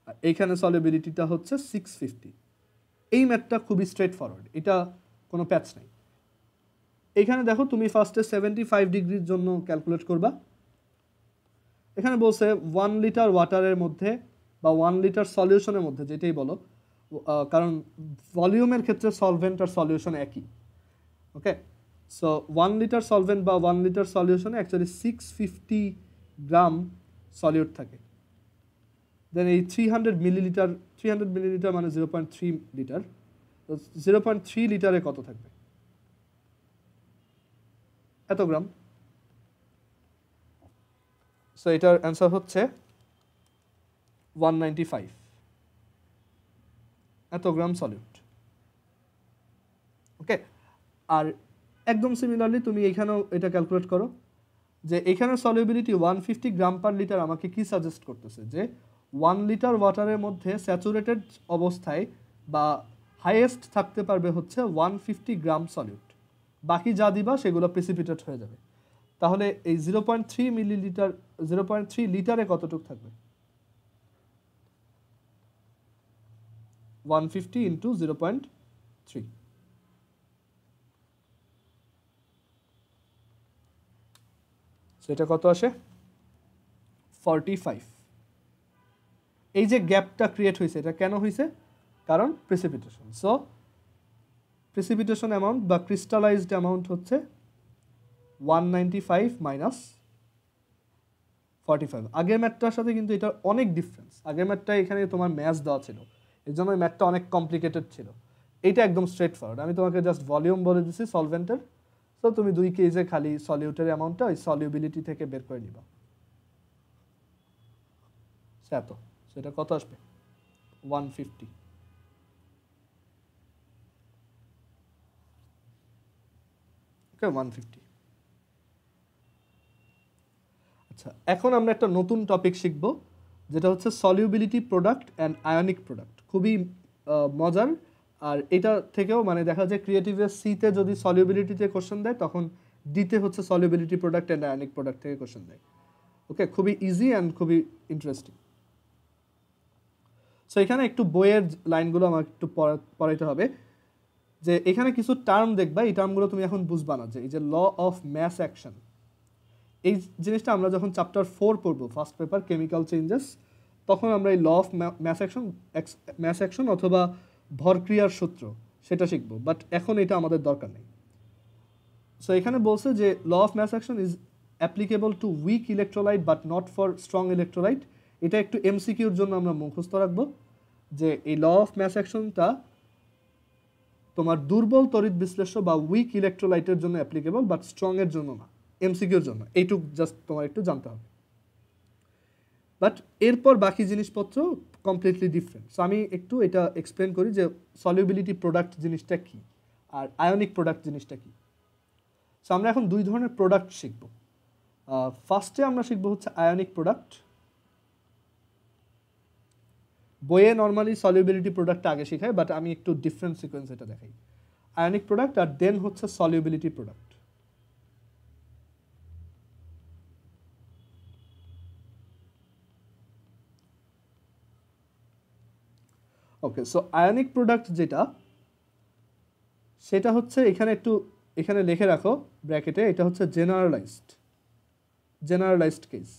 আর এইখানে সলিবিলিটিটা হচ্ছে 650। এই ম্যাথটা খুবই স্ট্রেট ফরওয়ার্ড, এটা কোনো প্যাচ নেই। এখানে দেখো তুমি ফার্স্টে 75 ডিগ্রির জন্য ক্যালকুলেট করবা। এখানে বলছে 1 লিটার ওয়াটারের মধ্যে বা 1 লিটার সলিউশনের মধ্যে, যেটাই বলো, কারণ ভলিউমের ক্ষেত্রে সলভেন্ট আর সলিউশন একই। ওকে, সো 1 লিটার সলভেন্ট বা 1 লিটার সলিউশনে অ্যাকচুয়ালি 650 গ্রাম সলিউট থাকে। দেন এই 300 মিলিলিটার মানে 0.3 লিটার, তো 0.3 লিটারে কত থাকবে? এত গ্রাম। সো এটার অ্যান্সার হচ্ছে 195, এত গ্রাম সলিউট। ওকে, আর একদম সিমিলারলি তুমি এখানেও এটা ক্যালকুলেট করো, যে এখানে সলিউবিলিটি 150 গ্রাম পার লিটার আমাকে কি সাজেস্ট করতেছে, যে 1 লিটার ওয়াটারের মধ্যে স্যাচুরেটেড অবস্থায় বা হাইয়েস্ট থাকতে পারবে হচ্ছে 150 গ্রাম সলিউট। বাকি যা দিবা সেগুলো প্রিসিপিটেট হয়ে যাবে। তাহলে এই 0.3 মিলিলিটার 0.3 লিটারে কতটুকু থাকবে? 150 ইন্টু 0.3, সেটা কত আসে? 45। এই যে গ্যাপটা ক্রিয়েট হয়েছে এটা কেন হয়েছে? কারণ প্রিসিপিটেশন। সো প্রিসিপিটেশন অ্যামাউন্ট বা ক্রিস্টালাইজড অ্যামাউন্ট হচ্ছে 195 মাইনাস 45। আগের ম্যাথটার সাথে কিন্তু এটা অনেক ডিফারেন্স। আগের ম্যাথটা এখানে তোমার ম্যাথস দেওয়া ছিল, এর জন্য ওই ম্যাথটা অনেক কমপ্লিকেটেড ছিল। এইটা একদম স্ট্রেট ফরওয়ার্ড। আমি তোমাকে জাস্ট ভলিউম বলে দিচ্ছি সলভেন্টের, সো তুমি 2 কেজে খালি সলিউটের অ্যামাউন্টটা ওই সলিউবিলিটি থেকে বের করে নিবা। এত, সেটা কত আসবে? 150। ওকে, 150। আচ্ছা, এখন আমরা একটা নতুন টপিক শিখব, যেটা হচ্ছে solubility product and ionic product. খুবই মজার। আর এটা থেকেও মানে দেখা যায় ক্রিয়েটিভের সিতে যদি সলিউবিলিটিতে কোশ্চেন দেয়, তখন ডিতে হচ্ছে solubility product and ionic product থেকে কোশ্চেন দেয়। ওকে, খুবই ইজি অ্যান্ড খুবই ইন্টারেস্টিং। সো এখানে একটু বইয়ের লাইনগুলো আমার একটু পড়াইতে হবে। যে এখানে কিছু টার্ম দেখবা, এই টার্মগুলো তুমি এখন বুঝবা না। যে এই যে ল অফ ম্যাস অ্যাকশন, এই জিনিসটা আমরা যখন চ্যাপ্টার 4 পড়বো, ফার্স্ট পেপার কেমিক্যাল চেঞ্জেস, তখন আমরা এই ল অফ ম্যাস অ্যাকশন অথবা ভরক্রিয়ার সূত্র সেটা শিখবো। বাট এখন এটা আমাদের দরকার নেই। সো এখানে বলছে যে law of mass action is applicable to weak electrolyte but not for strong electrolyte. এটা একটু এমসিকিউর জন্য আমরা মুখস্থ রাখবো যে এই ল অফ ম্যাস অ্যাকশনটা তোমার দুর্বল তড়িৎ বিশ্লেষ্য বা উইক ইলেকট্রোলাইটের জন্য অ্যাপ্লিকেবল, বাট স্ট্রং এর জন্য না, এমসিকিউর জন্য। এইটুক জাস্ট তোমার একটু জানতে হবে। বাট এরপর বাকি জিনিসপত্র কমপ্লিটলি ডিফারেন্ট। সো আমি একটু এটা এক্সপ্লেন করি যে সলিউবিলিটি প্রোডাক্ট জিনিসটা কি আর আয়নিক প্রোডাক্ট জিনিসটা কি। সো আমরা এখন 2 ধরনের প্রোডাক্ট শিখব। ফার্স্টে আমরা শিখব হচ্ছে আয়নিক প্রোডাক্ট। বইয়ে নর্মালি সলিউবিলিটি প্রোডাক্টটা আগে শেখায়, বাট আমি একটু ডিফারেন্ট সিকোয়েন্স এটা দেখাই। আয়নিক প্রোডাক্ট আর দেন হচ্ছে সলিউবিলিটি প্রোডাক্ট। ওকে, সো আয়নিক প্রোডাক্ট যেটা, সেটা হচ্ছে এখানে লিখে রাখো ব্র্যাকেটে, এটা হচ্ছে জেনারেলাইজড কেস।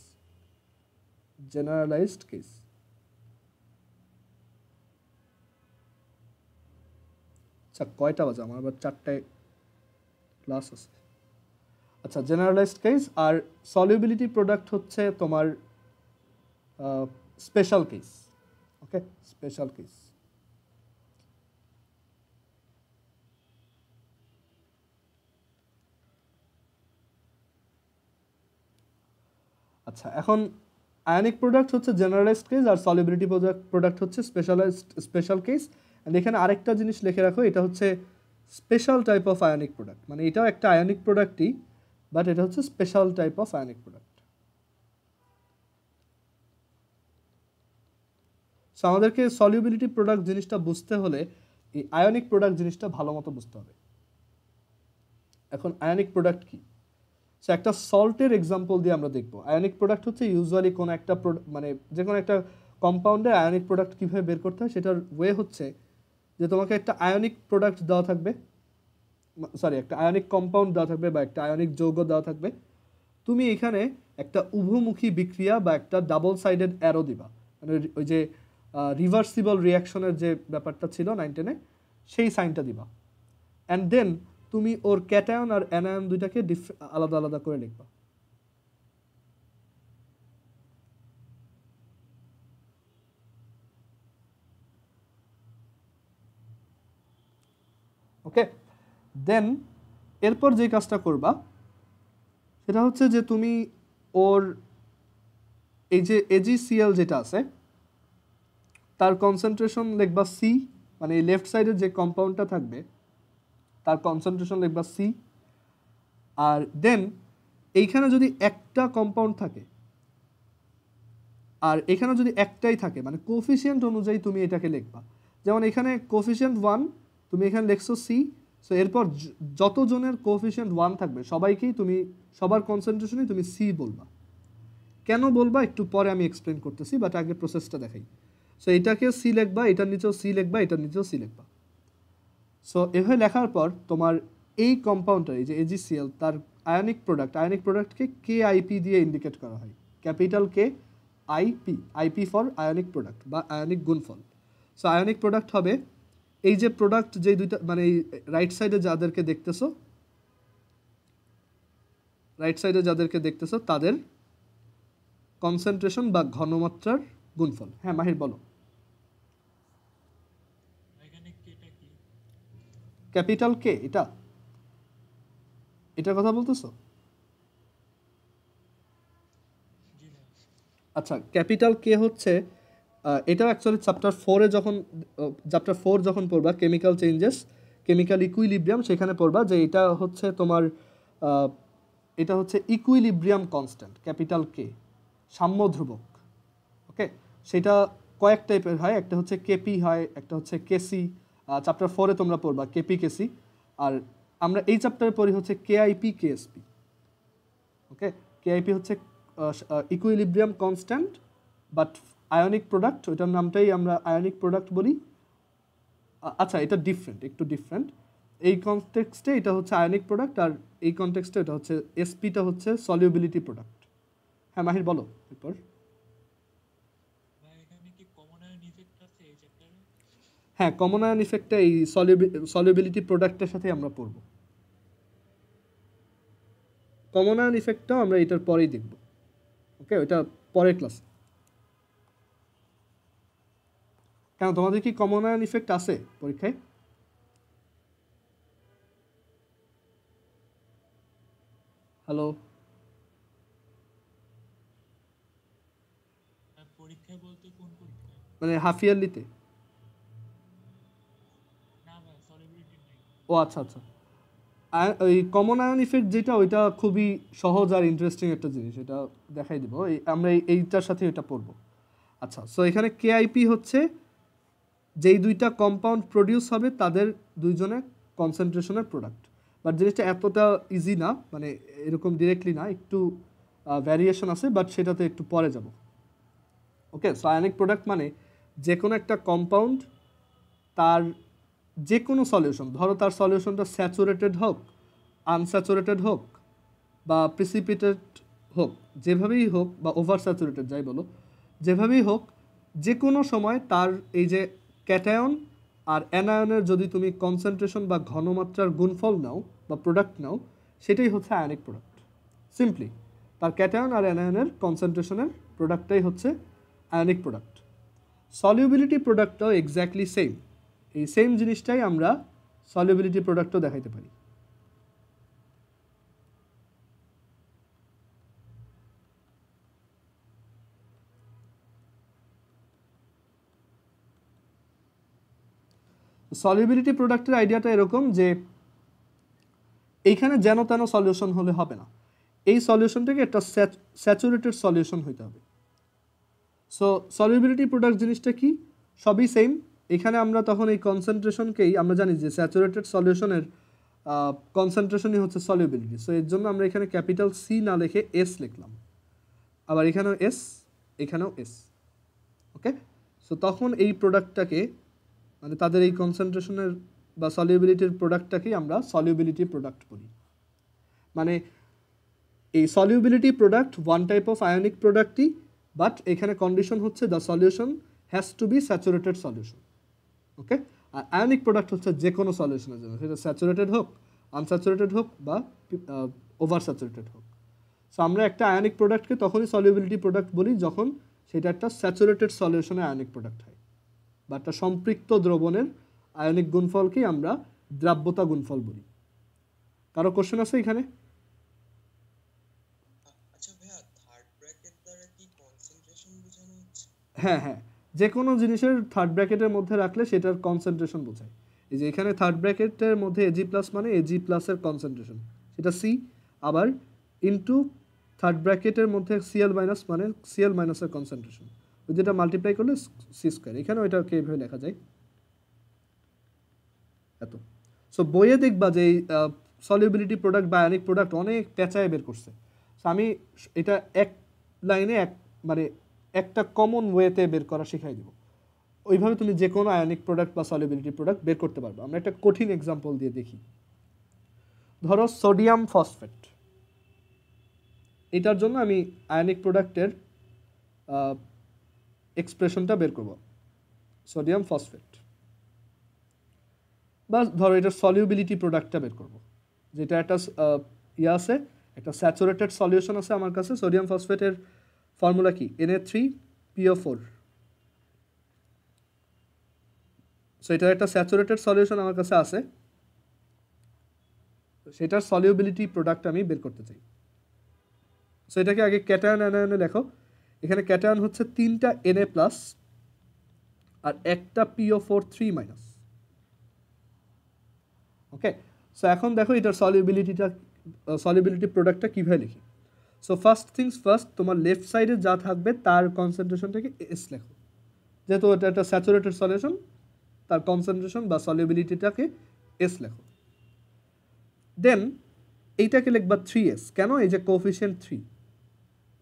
আচ্ছা, কয়টা বাজে? আমার আবার 4টায় ক্লাস আছে। আচ্ছা, জেনারেলাইজড কেস। আর সলিউবিলিটি প্রোডাক্ট হচ্ছে তোমার স্পেশাল কেস। ওকে, স্পেশাল কেস। আচ্ছা, এখন আয়নিক প্রোডাক্ট হচ্ছে জেনারেলাইজড কেস আর সলিউবিলিটি প্রোডাক্ট হচ্ছে স্পেশাল কেস। এন্ড এখানে আরেকটা জিনিস লিখে রাখো, এটা হচ্ছে special type of ionic product. মানে এটাও একটা আয়নিক প্রোডাক্টই, বাট এটা হচ্ছে special type of ionic product. So আমাদেরকে সলিউবিলিটি প্রোডাক্ট জিনিসটা বুঝতে হলে এই আয়নিক প্রোডাক্ট জিনিসটা ভালো মতো বুঝতে হবে। এখন আয়নিক প্রোডাক্ট কি? সো একটা সল্টের এক্সাম্পল দিয়ে আমরা দেখব। আয়নিক প্রোডাক্ট হচ্ছে ইউজুয়ালি কোনো একটা মানে যে কোনো একটা কম্পাউন্ডের আয়নিক প্রোডাক্ট কীভাবে বের করতে হয়, সেটার ওয়ে হচ্ছে যে তোমাকে একটা আয়নিক প্রোডাক্ট দেওয়া থাকবে, একটা আয়নিক কম্পাউন্ড দেওয়া থাকবে বা একটা আয়নিক যৌগ দেওয়া থাকবে। তুমি এখানে একটা উভমুখী বিক্রিয়া বা একটা ডাবল সাইডেড অ্যারো দিবা, মানে ওই যে রিভার্সিবল রিয়াকশনের যে ব্যাপারটা ছিল 9-10-এ, সেই সাইনটা দিবা। অ্যান্ড দেন তুমি ওর ক্যাটায়ন আর অ্যানায়ন দুইটাকে আলাদা আলাদা করে লিখবা। ওকে, দেন এরপর যে কাজটা করবা সেটা হচ্ছে যে তুমি ওর এই যে AgCl যেটা আছে তার কনসেন্ট্রেশন লিখবা সি, মানে এই লেফট সাইডের যে কম্পাউন্ডটা থাকবে তার কনসেন্ট্রেশন লিখবা সি। আর দেন এইখানে যদি একটা কম্পাউন্ড থাকে আর এখানে যদি একটাই থাকে, মানে কোফিসিয়েন্ট অনুযায়ী তুমি এটাকে লিখবা। যেমন এখানে কোফিসিয়েন্ট 1, তুমি এখানে লিখছো সি, সো এরপর যতজনের কোএফিসিয়েন্ট 1 থাকবে সবাইকেই তুমি সবার কনসেন্ট্রেশনই তুমি সি বলবা। কেন বলবা একটু পরে আমি এক্সপ্লেন করতেছি, বাট আগে প্রসেসটা দেখাই। সো এটাকে সি লিখবা, এটার নিচেও সি লিখবা, এটার নিচেও সি লিখবা। সো এভাবে লেখার পর তোমার এই কম্পাউন্ডটা, এই যে এজিসিএল, তার আয়নিক প্রোডাক্টকে কে আইপি দিয়ে ইন্ডিকেট করা হয়, capital K IP, IP for ionic product বা আয়নিক গুণফল। সো আয়নিক প্রোডাক্ট হবে এই যে প্রোডাক্ট, যে দুইটা মানে এই রাইট সাইডে যাদেরকে দেখতেছো তাদের কনসেন্ট্রেশন বা ঘনমাত্রার গুণফল। হ্যাঁ মাহির বলো। ক্যাপিটাল কে, এটার কথা বলতেছো? আচ্ছা, ক্যাপিটাল কে হচ্ছে এটা অ্যাকচুয়ালি চ্যাপ্টার 4 যখন পড়বা, কেমিক্যাল চেঞ্জেস, কেমিক্যাল ইকুইলিব্রিয়াম, সেখানে পড়বা যে এটা হচ্ছে তোমার এটা হচ্ছে ইকুইলিব্রিয়াম কনস্ট্যান্ট, ক্যাপিটাল কে, সাম্য ধ্রুবক। ওকে, সেটা কয়েক টাইপের হয়, একটা হচ্ছে কেপি হয়, একটা হচ্ছে কেসি। চ্যাপ্টার 4 তোমরা পড়বা কেপি কেসি, আর আমরা এই চ্যাপ্টারে পড়ি হচ্ছে কেআইপি কেএসপি। ওকে, কেআইপি হচ্ছে equilibrium constant but ionic product, ওইটার নামটাই আমরা আয়নিক প্রোডাক্ট বলি। আচ্ছা, এটা একটু ডিফারেন্ট। এই কনটেক্সটে এটা হচ্ছে আয়নিক প্রোডাক্ট, আর এই কনটেক্সটে এটা হচ্ছে এসপিটা হচ্ছে সলিউবিলিটি প্রোডাক্ট। হ্যাঁ মাহির বলো এরপর। হ্যাঁ, কমন আয়ন ইফেক্টটা এই সলিউবিলিটি প্রোডাক্টের সাথে আমরা পড়ব। কমন আয়ন ইফেক্টটাও আমরা এটার পরেই দেখব। ওকে, ওইটা পরের ক্লাসে। কেন, তোমাদের কি কমন আয়ন ইফেক্ট আছে পরীক্ষায়? হ্যালো, মানে হাফ ইয়ারলিতে? ও আচ্ছা আচ্ছা, ওই কমন আয়ন ইফেক্ট যেটা, ওইটা খুবই সহজ আর ইন্টারেস্টিং একটা জিনিস, এটা দেখাই দিব। আমরা এইটার সাথে এটা পড়বো। আচ্ছা, সো এখানে কেআইপি হচ্ছে যেই দুইটা কম্পাউন্ড প্রডিউস হবে তাদের দুইজনের কনসেন্ট্রেশনের প্রোডাক্ট। বাট জিনিসটা এতটা ইজি না, মানে এরকম ডিরেক্টলি না, একটু ভ্যারিয়েশন আছে, বাট সেটাতে একটু পরে যাব। ওকে, সো আয়নিক প্রোডাক্ট মানে যে কোনো একটা কম্পাউন্ড তার যে কোনো সলিউশন, ধরো তার সলিউশনটা স্যাচুরেটেড হোক, আনস্যাচুরেটেড হোক বা প্রিসিপিটেড হোক, যেভাবেই হোক, বা ওভার স্যাচুরেটেড যাই বলো, যেভাবেই হোক, যে কোনো সময় তার এই যে ক্যাটায়ন আর অ্যানায়নের যদি তুমি কনসেন্ট্রেশন বা ঘনমাত্রার গুণফল নাও বা প্রোডাক্ট নাও, সেটাই হচ্ছে আয়নিক প্রোডাক্ট। সিম্পলি তার ক্যাটায়ন আর অ্যানায়নের কনসেন্ট্রেশনের প্রোডাক্টটাই হচ্ছে আয়নিক প্রোডাক্ট। সলিউবিলিটি প্রোডাক্টটাও এক্স্যাক্টলি সেম, এই সেম জিনিসটাই আমরা সলিউবিলিটি প্রোডাক্টও দেখাইতে পারি। সলিউবিলিটি প্রোডাক্টের আইডিয়াটা এরকম যে এইখানে যেন তেন সলিউশন হলে হবে না, এই সলিউশনটাকে একটা স্যাচুরেটেড সলিউশন হইতে হবে। সো সলিউবিলিটি প্রোডাক্ট জিনিসটা কি, সবই সেম। এখানে আমরা তখন এই কনসেন্ট্রেশনকেই আমরা জানি যে স্যাচুরেটেড সলিউশনের কনসেন্ট্রেশনই হচ্ছে সলিউবিলিটি। সো এর জন্য আমরা এখানে ক্যাপিটাল সি না লিখে এস লিখলাম, আবার এখানেও এস, এখানেও এস। ওকে, সো তখন এই প্রোডাক্টটাকে, মানে তাদের এই কনসেন্ট্রেশনের বা সলিউবিলিটির প্রোডাক্টটাকেই আমরা সলিউবিলিটি প্রোডাক্ট বলি। মানে এই solubility product one type of ionic প্রোডাক্টই, বাট এখানে কন্ডিশন হচ্ছে the solution has to be saturated solution. Okay, আর আয়নিক প্রোডাক্ট হচ্ছে যে কোনো সলিউশনের জন্য, সেটা স্যাচুরেটেড হোক, আনস্যাচুরেটেড হোক বা ওভার স্যাচুরেটেড হোক। সো আমরা একটা আয়নিক প্রোডাক্টকে তখনই সলিউবিলিটি প্রোডাক্ট বলি যখন সেটা একটা স্যাচুরেটেড সলিউশনে আয়নিক প্রোডাক্ট হয়, বা একটা সম্পৃক্ত দ্রবণের আয়নিক গুণফলকেই আমরা দ্রাব্যতা গুণফল বলি। কারো কোশ্চেন আছে এখানে? হ্যাঁ হ্যাঁ, যে কোনো জিনিসের থার্ড ব্র্যাকেটের মধ্যে রাখলে সেটার কনসেন্ট্রেশন বোঝায়। এই যে এখানে থার্ড ব্র্যাকেটের মধ্যে এজি প্লাস মানে এজি প্লাসের কনসেন্ট্রেশন, সেটা সি, আবার ইনটু থার্ড ব্র্যাকেটের মধ্যে সিএল মাইনাস মানে সিএল মাইনাসের কনসেন্ট্রেশন, ওই যেটা মাল্টিপ্লাই করলে সি স্কোয়ার। এখানে ওইটাকে এইভাবে লেখা যায় এত। সো বইয়ে দেখবা যে এই সলিউবিলিটি প্রোডাক্ট বা আয়নিক প্রোডাক্ট অনেক পেঁচায় বের করছে। সো আমি এটা এক লাইনে মানে একটা কমন ওয়েতে বের করা শিখাই দেবো। ওইভাবে তুমি যে কোনো আয়নিক প্রোডাক্ট বা সলিউবিলিটি প্রোডাক্ট বের করতে পারবে। আমরা একটা কঠিন এক্সাম্পল দিয়ে দেখি। ধরো সোডিয়াম ফসফেট, এটার জন্য আমি আয়নিক প্রোডাক্টের এক্সপ্রেশনটা বের করব, সোডিয়াম ফসফেট। বা ধরো এটার সলিউবিলিটি প্রোডাক্টটা বের করব, যেটা একটা ইয়ে আছে, একটা স্যাচুরেটেড সলিউশন আছে আমার কাছে। সোডিয়াম ফসফেটের ফর্মুলা কি? Na3PO4। সো এটার একটা স্যাচুরেটেড সলিউশন আমার কাছে আছে, সেটার সলিউবিলিটি প্রোডাক্ট আমি বের করতে চাই। সো এটাকে আগে ক্যাটায়ন অ্যানায়নে লেখো। এখানে ক্যাটায়ন হচ্ছে 3টা Na+ আর একটা PO4 3-। ওকে, সো এখন দেখো এটার সলিউবিলিটি প্রোডাক্টটা কীভাবে লিখি। সো ফার্স্ট থিংস ফার্স্ট, তোমার লেফট সাইডে যা থাকবে তার কনসেন্ট্রেশনটাকে এস লেখো। যেহেতু এটা একটা স্যাচুরেটেড সলিউশন, তার কনসেন্ট্রেশন বা সলিউবিলিটিটাকে এস লেখো। দেন এইটাকে লিখবা 3s। কেন? এই যে কোএফিসিয়েন্ট 3,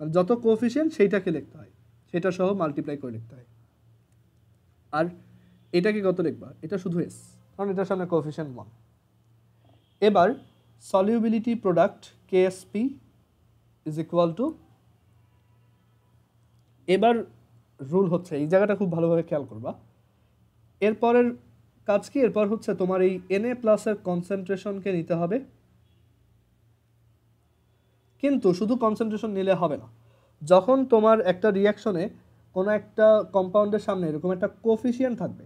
মানে যত কোএফিসিয়েন্ট সেইটাকে লিখতে হয়, সেটা সহ মাল্টিপ্লাই করে লিখতে হয়। আর এটাকে কত লিখবা? এটা শুধু এস, কারণ এটার সামনে কোএফিসিয়েন্ট 1। এবার solubility product KSP is equal two, এবার রুল হচ্ছে এই জায়গাটা খুব ভালোভাবে খেয়াল করবা। এরপরের কাজ কি? এরপর হচ্ছে তোমার এই Na+ এর কনসেন্ট্রেশনকে নিতে হবে, কিন্তু শুধু কনসেন্ট্রেশন নিলে হবে না। যখন তোমার একটা রিয়াকশনে কোনো একটা কম্পাউন্ডের সামনে এরকম একটা কোএফিসিয়েন্ট থাকবে,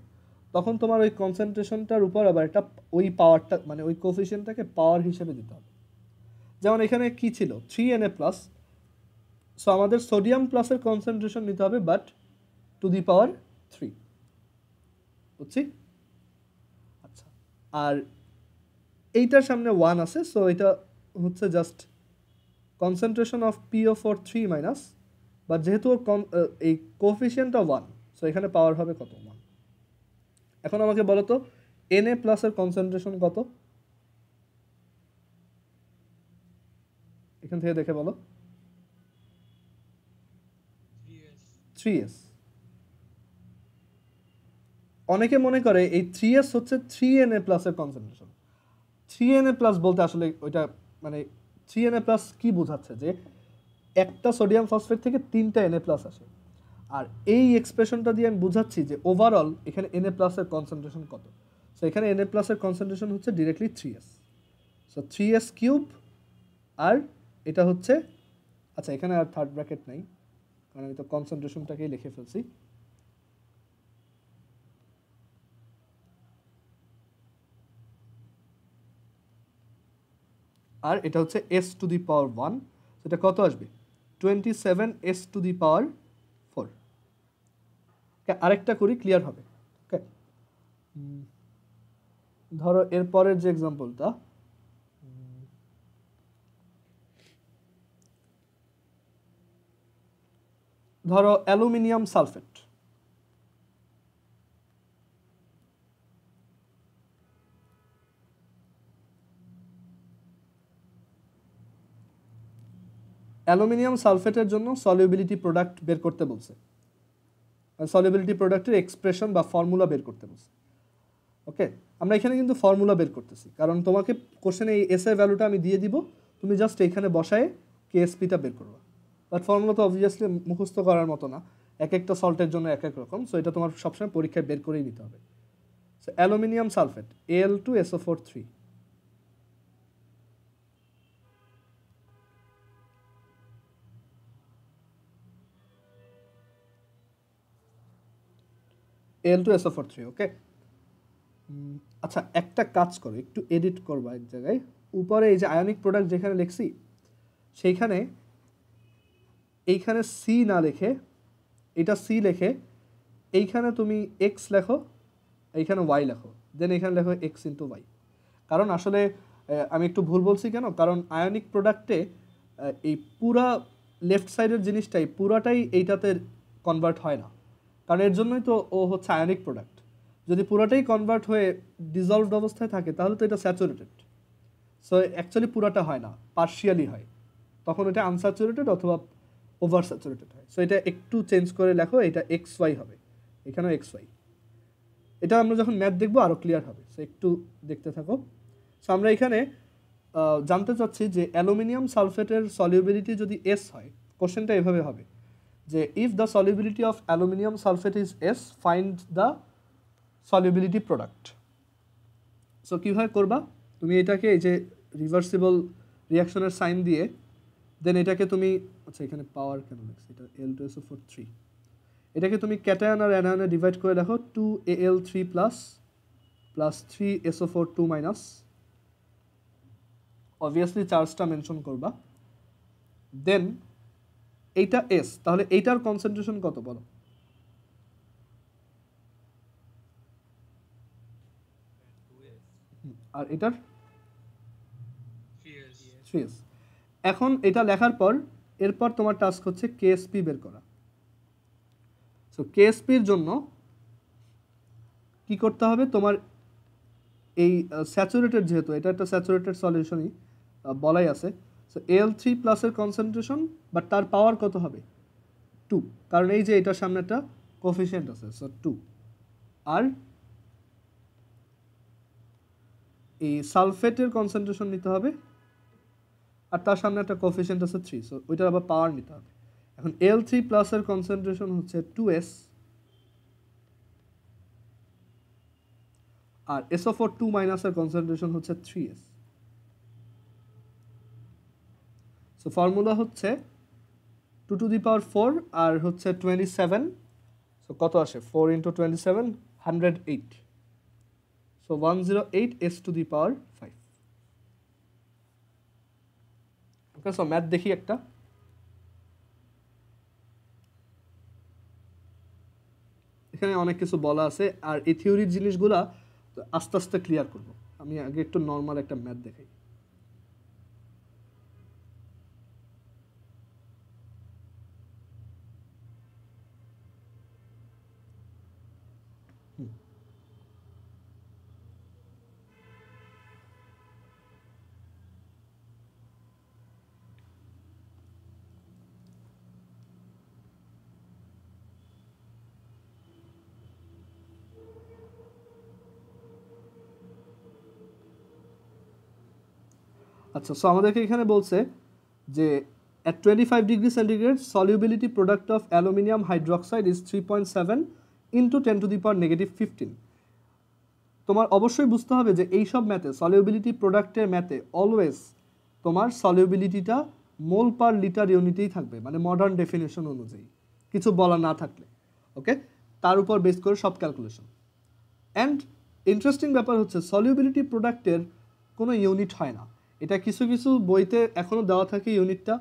তখন তোমার ওই কনসেন্ট্রেশনটার উপর আবার একটা ওই পাওয়ারটা, মানে ওই কোএফিসিয়েন্টটাকে পাওয়ার হিসেবে দিতে হবে। যেমন এখানে কি ছিল? 3Na+। সো আমাদের সোডিয়াম প্লাসের কনসেন্ট্রেশন নিতে হবে, বাট টু দি পাওয়ার 3। বুঝছি? আচ্ছা, আর এইটার সামনে 1 আছে, সো এটা হচ্ছে জাস্ট কনসেন্ট্রেশন অফ PO4 3-, বা যেহেতু এই কোএফিসিয়েন্টটা 1, সো এখানে পাওয়ার হবে কত? 1। এখন আমাকে বলো তো Na+ এর কনসেন্ট্রেশন কত? এখান থেকে দেখে বলো। 3s। অনেকে মনে করে এই 3s হচ্ছে 3Na+ এর কনসেন্ট্রেশন। 3Na+ বলতে আসলে ওইটা মানে 3Na+ কি বোঝাচ্ছে? যে একটা সোডিয়াম ফসফেট থেকে 3টা Na+ আসে। আর এই এক্সপ্রেশনটা দিয়ে আমি বুঝাচ্ছি যে ওভারঅল এখানে Na+ এর কনসেন্ট্রেশন কত। সো এখানে Na+ এর কনসেন্ট্রেশন হচ্ছে ডিরেক্টলি 3s। সো 3s3, আর এটা হচ্ছে, আচ্ছা এখানে আর থার্ড ব্র্যাকেট নাই, কারণ আমি তো কনসেন্ট্রেশনটাকেই লিখে ফেলছি। আর এটা হচ্ছে s⁴, সেটা কত আসবে? 27s⁴। আরেকটা করি, ক্লিয়ার হবে। ওকে, ধরো এরপরের যে এক্সাম্পলটা, ধরো অ্যালুমিনিয়াম সালফেট। অ্যালুমিনিয়াম সালফেটের জন্য সলিউবিলিটি প্রোডাক্ট বের করতে বলছে, সলিউবিলিটি প্রোডাক্টের এক্সপ্রেশন বা ফর্মুলা বের করতে বলছে। ওকে, আমরা এখানে কিন্তু ফর্মুলা বের করতেছি, কারণ তোমাকে কোশ্চেনে এই এস এর ভ্যালুটা আমি দিয়ে দিব, তুমি জাস্ট এইখানে বসায় KSPটা বের করবা। বাট ফর্মুলা তো অবভিয়াসলি মুখস্থ করার মতো না, এক একটা সল্টের জন্য এক এক রকম। সো এটা তোমার সবসময় পরীক্ষায় বের করেই নিতে হবে। So aluminium sulphate Al2SO4 3, Al2SO4 3। ওকে, আচ্ছা একটা কাজ করো, একটু এডিট করবা এক জায়গায়। উপরে এই যে আয়নিক প্রোডাক্ট যেখানে লিখছি, সেইখানে এইখানে সি না লিখে এটা সি লিখে এইখানে তুমি এক্স লেখো, এইখানে ওয়াই লেখো, দেন এখানে লেখো x×y। কারণ আসলে আমি একটু ভুল বলছি কেন? কারণ আয়নিক প্রোডাক্টে এই পুরা লেফট সাইডের জিনিসটাই পুরাটাই এইটাতে কনভার্ট হয় না, কারণ এর জন্যই তো ও হচ্ছে আয়নিক প্রোডাক্ট। যদি পুরোটাই কনভার্ট হয়ে ডিজলভড অবস্থায় থাকে তাহলে তো এটা স্যাচুরেটেড। সো অ্যাকচুয়ালি পুরাটা হয় না, পার্শিয়ালি হয়, তখন এটা আনস্যাচুরেটেড অথবা ওভার স্যাচুরেটেড হয়। সো এটা একটু চেঞ্জ করে লেখো, এটা XY হবে, এখানেও XY। এটা আমরা যখন ম্যাথ দেখবো আরও ক্লিয়ার হবে, সো একটু দেখতে থাকো। সো আমরা এখানে জানতে চাচ্ছি যে অ্যালুমিনিয়াম সালফেটের সলিউবিলিটি যদি S হয়, কোশ্চেনটা এভাবে হবে যে if the solubility of aluminium sulphate is S, find the solubility product. So কীভাবে করবা, তুমি এটাকে এই যে রিভার্সিবল রিয়াকশনের সাইন দিয়ে দেন এটাকে তুমি, আচ্ছা এখানে পাওয়ার কেন লিখছি, এটা Al2SO4 3, এটাকে তুমি ক্যাটায়ন আর অ্যানায়নে ডিভাইড করে দেখো, 2Al3 plus 3SO4 2 minus, obviously চার্জটা মেনশন করবা। দেন এইটা S, তাহলে এইটার কনসেন্ট্রেশন কত বলো? আর এটার 3S। এখন এটা লেখার পর এরপর তোমার টাস্ক হচ্ছে KSP বের করা। সো KSPর জন্য কি করতে হবে, তোমার এই স্যাচুরেটেড, যেহেতু এটা একটা স্যাচুরেটেড সলিউশনই বলাই আছে, সো Al3 প্লাসের কনসেন্ট্রেশন বাট তার পাওয়ার কত হবে 2, কারণ এই যে এটার সামনে একটা কোফিশিয়েন্ট আছে, সো 2। আর এই সালফেটের কনসেন্ট্রেশন নিতে হবে আর তার সামনে একটা কোফিশিয়েন্ট আছে 3, সো ওইটার আবার পাওয়ার নিতে হবে। এখন Al3 প্লাসের কনসেন্ট্রেশন হচ্ছে 2S আর SO4 2 মাইনাসের কনসেন্ট্রেশন হচ্ছে 3S। সো ফর্মুলা হচ্ছে 2 টু দি পাওয়ার 4 আর হচ্ছে 27, সো কত আসে 4 into 27 108, so 108 S to the power 5। Okay, so math দেখি একটা। এখানে অনেক কিছু বলা আছে আর এই থিওরির জিনিসগুলা আস্তে আস্তে ক্লিয়ার করব। আমি আগে একটু নর্মাল একটা ম্যাথ দেখাই। আচ্ছা, সো আমাদেরকে এখানে বলছে যে at 25 degree centigrade solubility product of aluminum hydroxide is 3.7 into 10 to the power negative 15। তোমার অবশ্যই বুঝতে হবে যে এইসব ম্যাথে সলিউবিলিটি প্রোডাক্টের ম্যাথে অলওয়েজ তোমার সলিউবিলিটিটা মোল পার লিটার ইউনিটেই থাকবে, মানে মডার্ন ডেফিনেশন অনুযায়ী, কিছু বলা না থাকলে। ওকে, তার উপর বেস করে সব ক্যালকুলেশন। অ্যান্ড ইন্টারেস্টিং ব্যাপার হচ্ছে সলিউবিলিটি প্রোডাক্টের কোনো ইউনিট হয় না, এটা কিছু কিছু বইতে এখনও দেওয়া থাকে ইউনিটটা,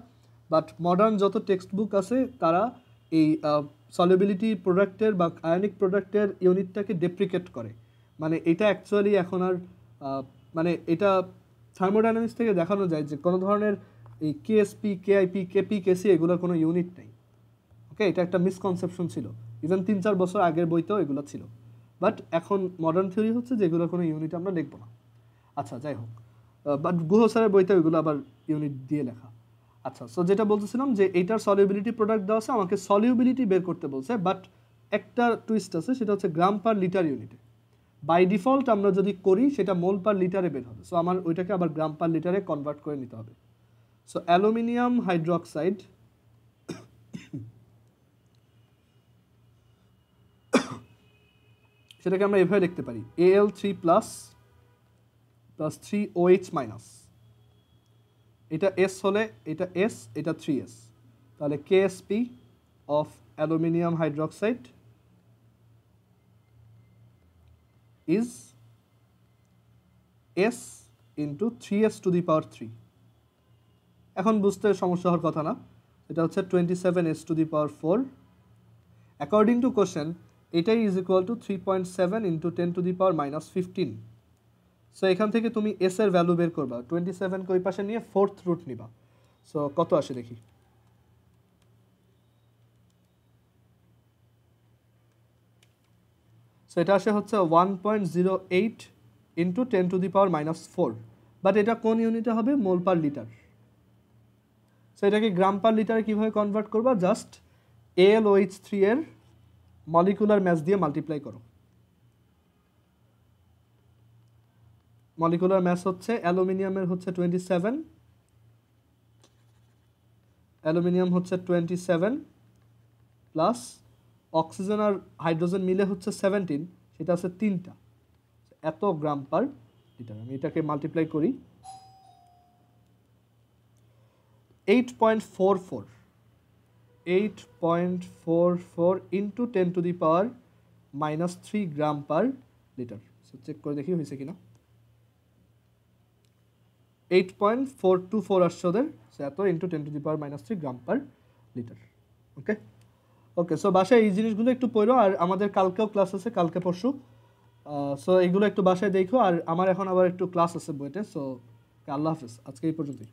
বাট মডার্ন যত টেক্সট বুক আছে তারা এই সলিউবিলিটি প্রোডাক্টের বা আয়নিক প্রোডাক্টের ইউনিটটাকে ডেপ্রিকেট করে। মানে এটা অ্যাকচুয়ালি এখন আর মানে এটা থার্মোডাইনামিক্স থেকে দেখানো যায় যে কোনো ধরনের এই কেএসপি, কেআইপি, কেপি, কেসি এগুলোর কোনো ইউনিট নেই। ওকে, এটা একটা মিসকনসেপশন ছিল, ইভেন 3-4 বছর আগের বইতেও এগুলো ছিল, বাট এখন মডার্ন থিওরি হচ্ছে যে এগুলোর কোনো ইউনিট আমরা লিখবো না। আচ্ছা, যাই হোক, বাট গুহ স্যারের বইতে ওইগুলো আবার ইউনিট দিয়ে লেখা। আচ্ছা, সো যেটা বলতেছিলাম যে এইটার সলিউবিলিটি প্রোডাক্ট দেওয়া আছে, আমাকে সলিউবিলিটি বের করতে বলছে, বাট একটা টুইস্ট আছে, সেটা হচ্ছে গ্রাম পার লিটার ইউনিটে। বাই ডিফল্ট আমরা যদি করি সেটা মোল পার লিটারে বের হবে, সো আমার ওইটাকে আবার গ্রাম পার লিটারে কনভার্ট করে নিতে হবে। সো অ্যালুমিনিয়াম হাইড্রোক্সাইড সেটাকে আমরা এভাবে লিখতে পারি Al3 প্লাস 3OH মাইনাস, এটা S হলে এটা S, এটা 3S, তাহলে KSP of aluminium hydroxide is S into 3S to the power 3। এখন বুঝতে সমস্যা হওয়ার কথা না, এটা হচ্ছে 27S to the power 4। According to question এটাই is equal to 3.7 into 10 to the power minus 15। সো এখান থেকে তুমি S এর ভ্যালু বের করবা, 27কে ওই পাশে নিয়ে 4th রুট নিবা, সো কত আসে দেখি। সো এটা আসে হচ্ছে 1.08 ইন্টু 10⁻⁻⁴, বাট এটা কোন ইউনিটে হবে? মোল পার লিটার। সো এটাকে গ্রাম পার লিটারে কীভাবে কনভার্ট করবা? জাস্ট AlOH3 এর মলিকুলার ম্যাস দিয়ে মাল্টিপ্লাই করো। মলিকুলার ম্যাস হচ্ছে অ্যালুমিনিয়ামের হচ্ছে 27, অ্যালুমিনিয়াম হচ্ছে 27 প্লাস অক্সিজেন আর হাইড্রোজেন মিলে হচ্ছে 17, সেটা আছে 3টা, এত গ্রাম পার লিটার। আমি এটাকে মাল্টিপ্লাই করি 8.44 ইন্টু 10⁻³ গ্রাম পার লিটার। চেক করে দেখি হয়েছে কিনা। 8.424 আসছে ওদের, এত ইন্টু 10⁻³ গ্রাম পার লিটার। ওকে ওকে, সো বাসায় এই জিনিসগুলো একটু পড়ো, আর আমাদের কালকেও ক্লাস আছে, কালকে পরশু। সো এইগুলো একটু বাসায় দেখো, আর আমার এখন আবার একটু ক্লাস আছে বইতে। সো আল্লাহ হাফেজ, আজকে এই পর্যন্তই।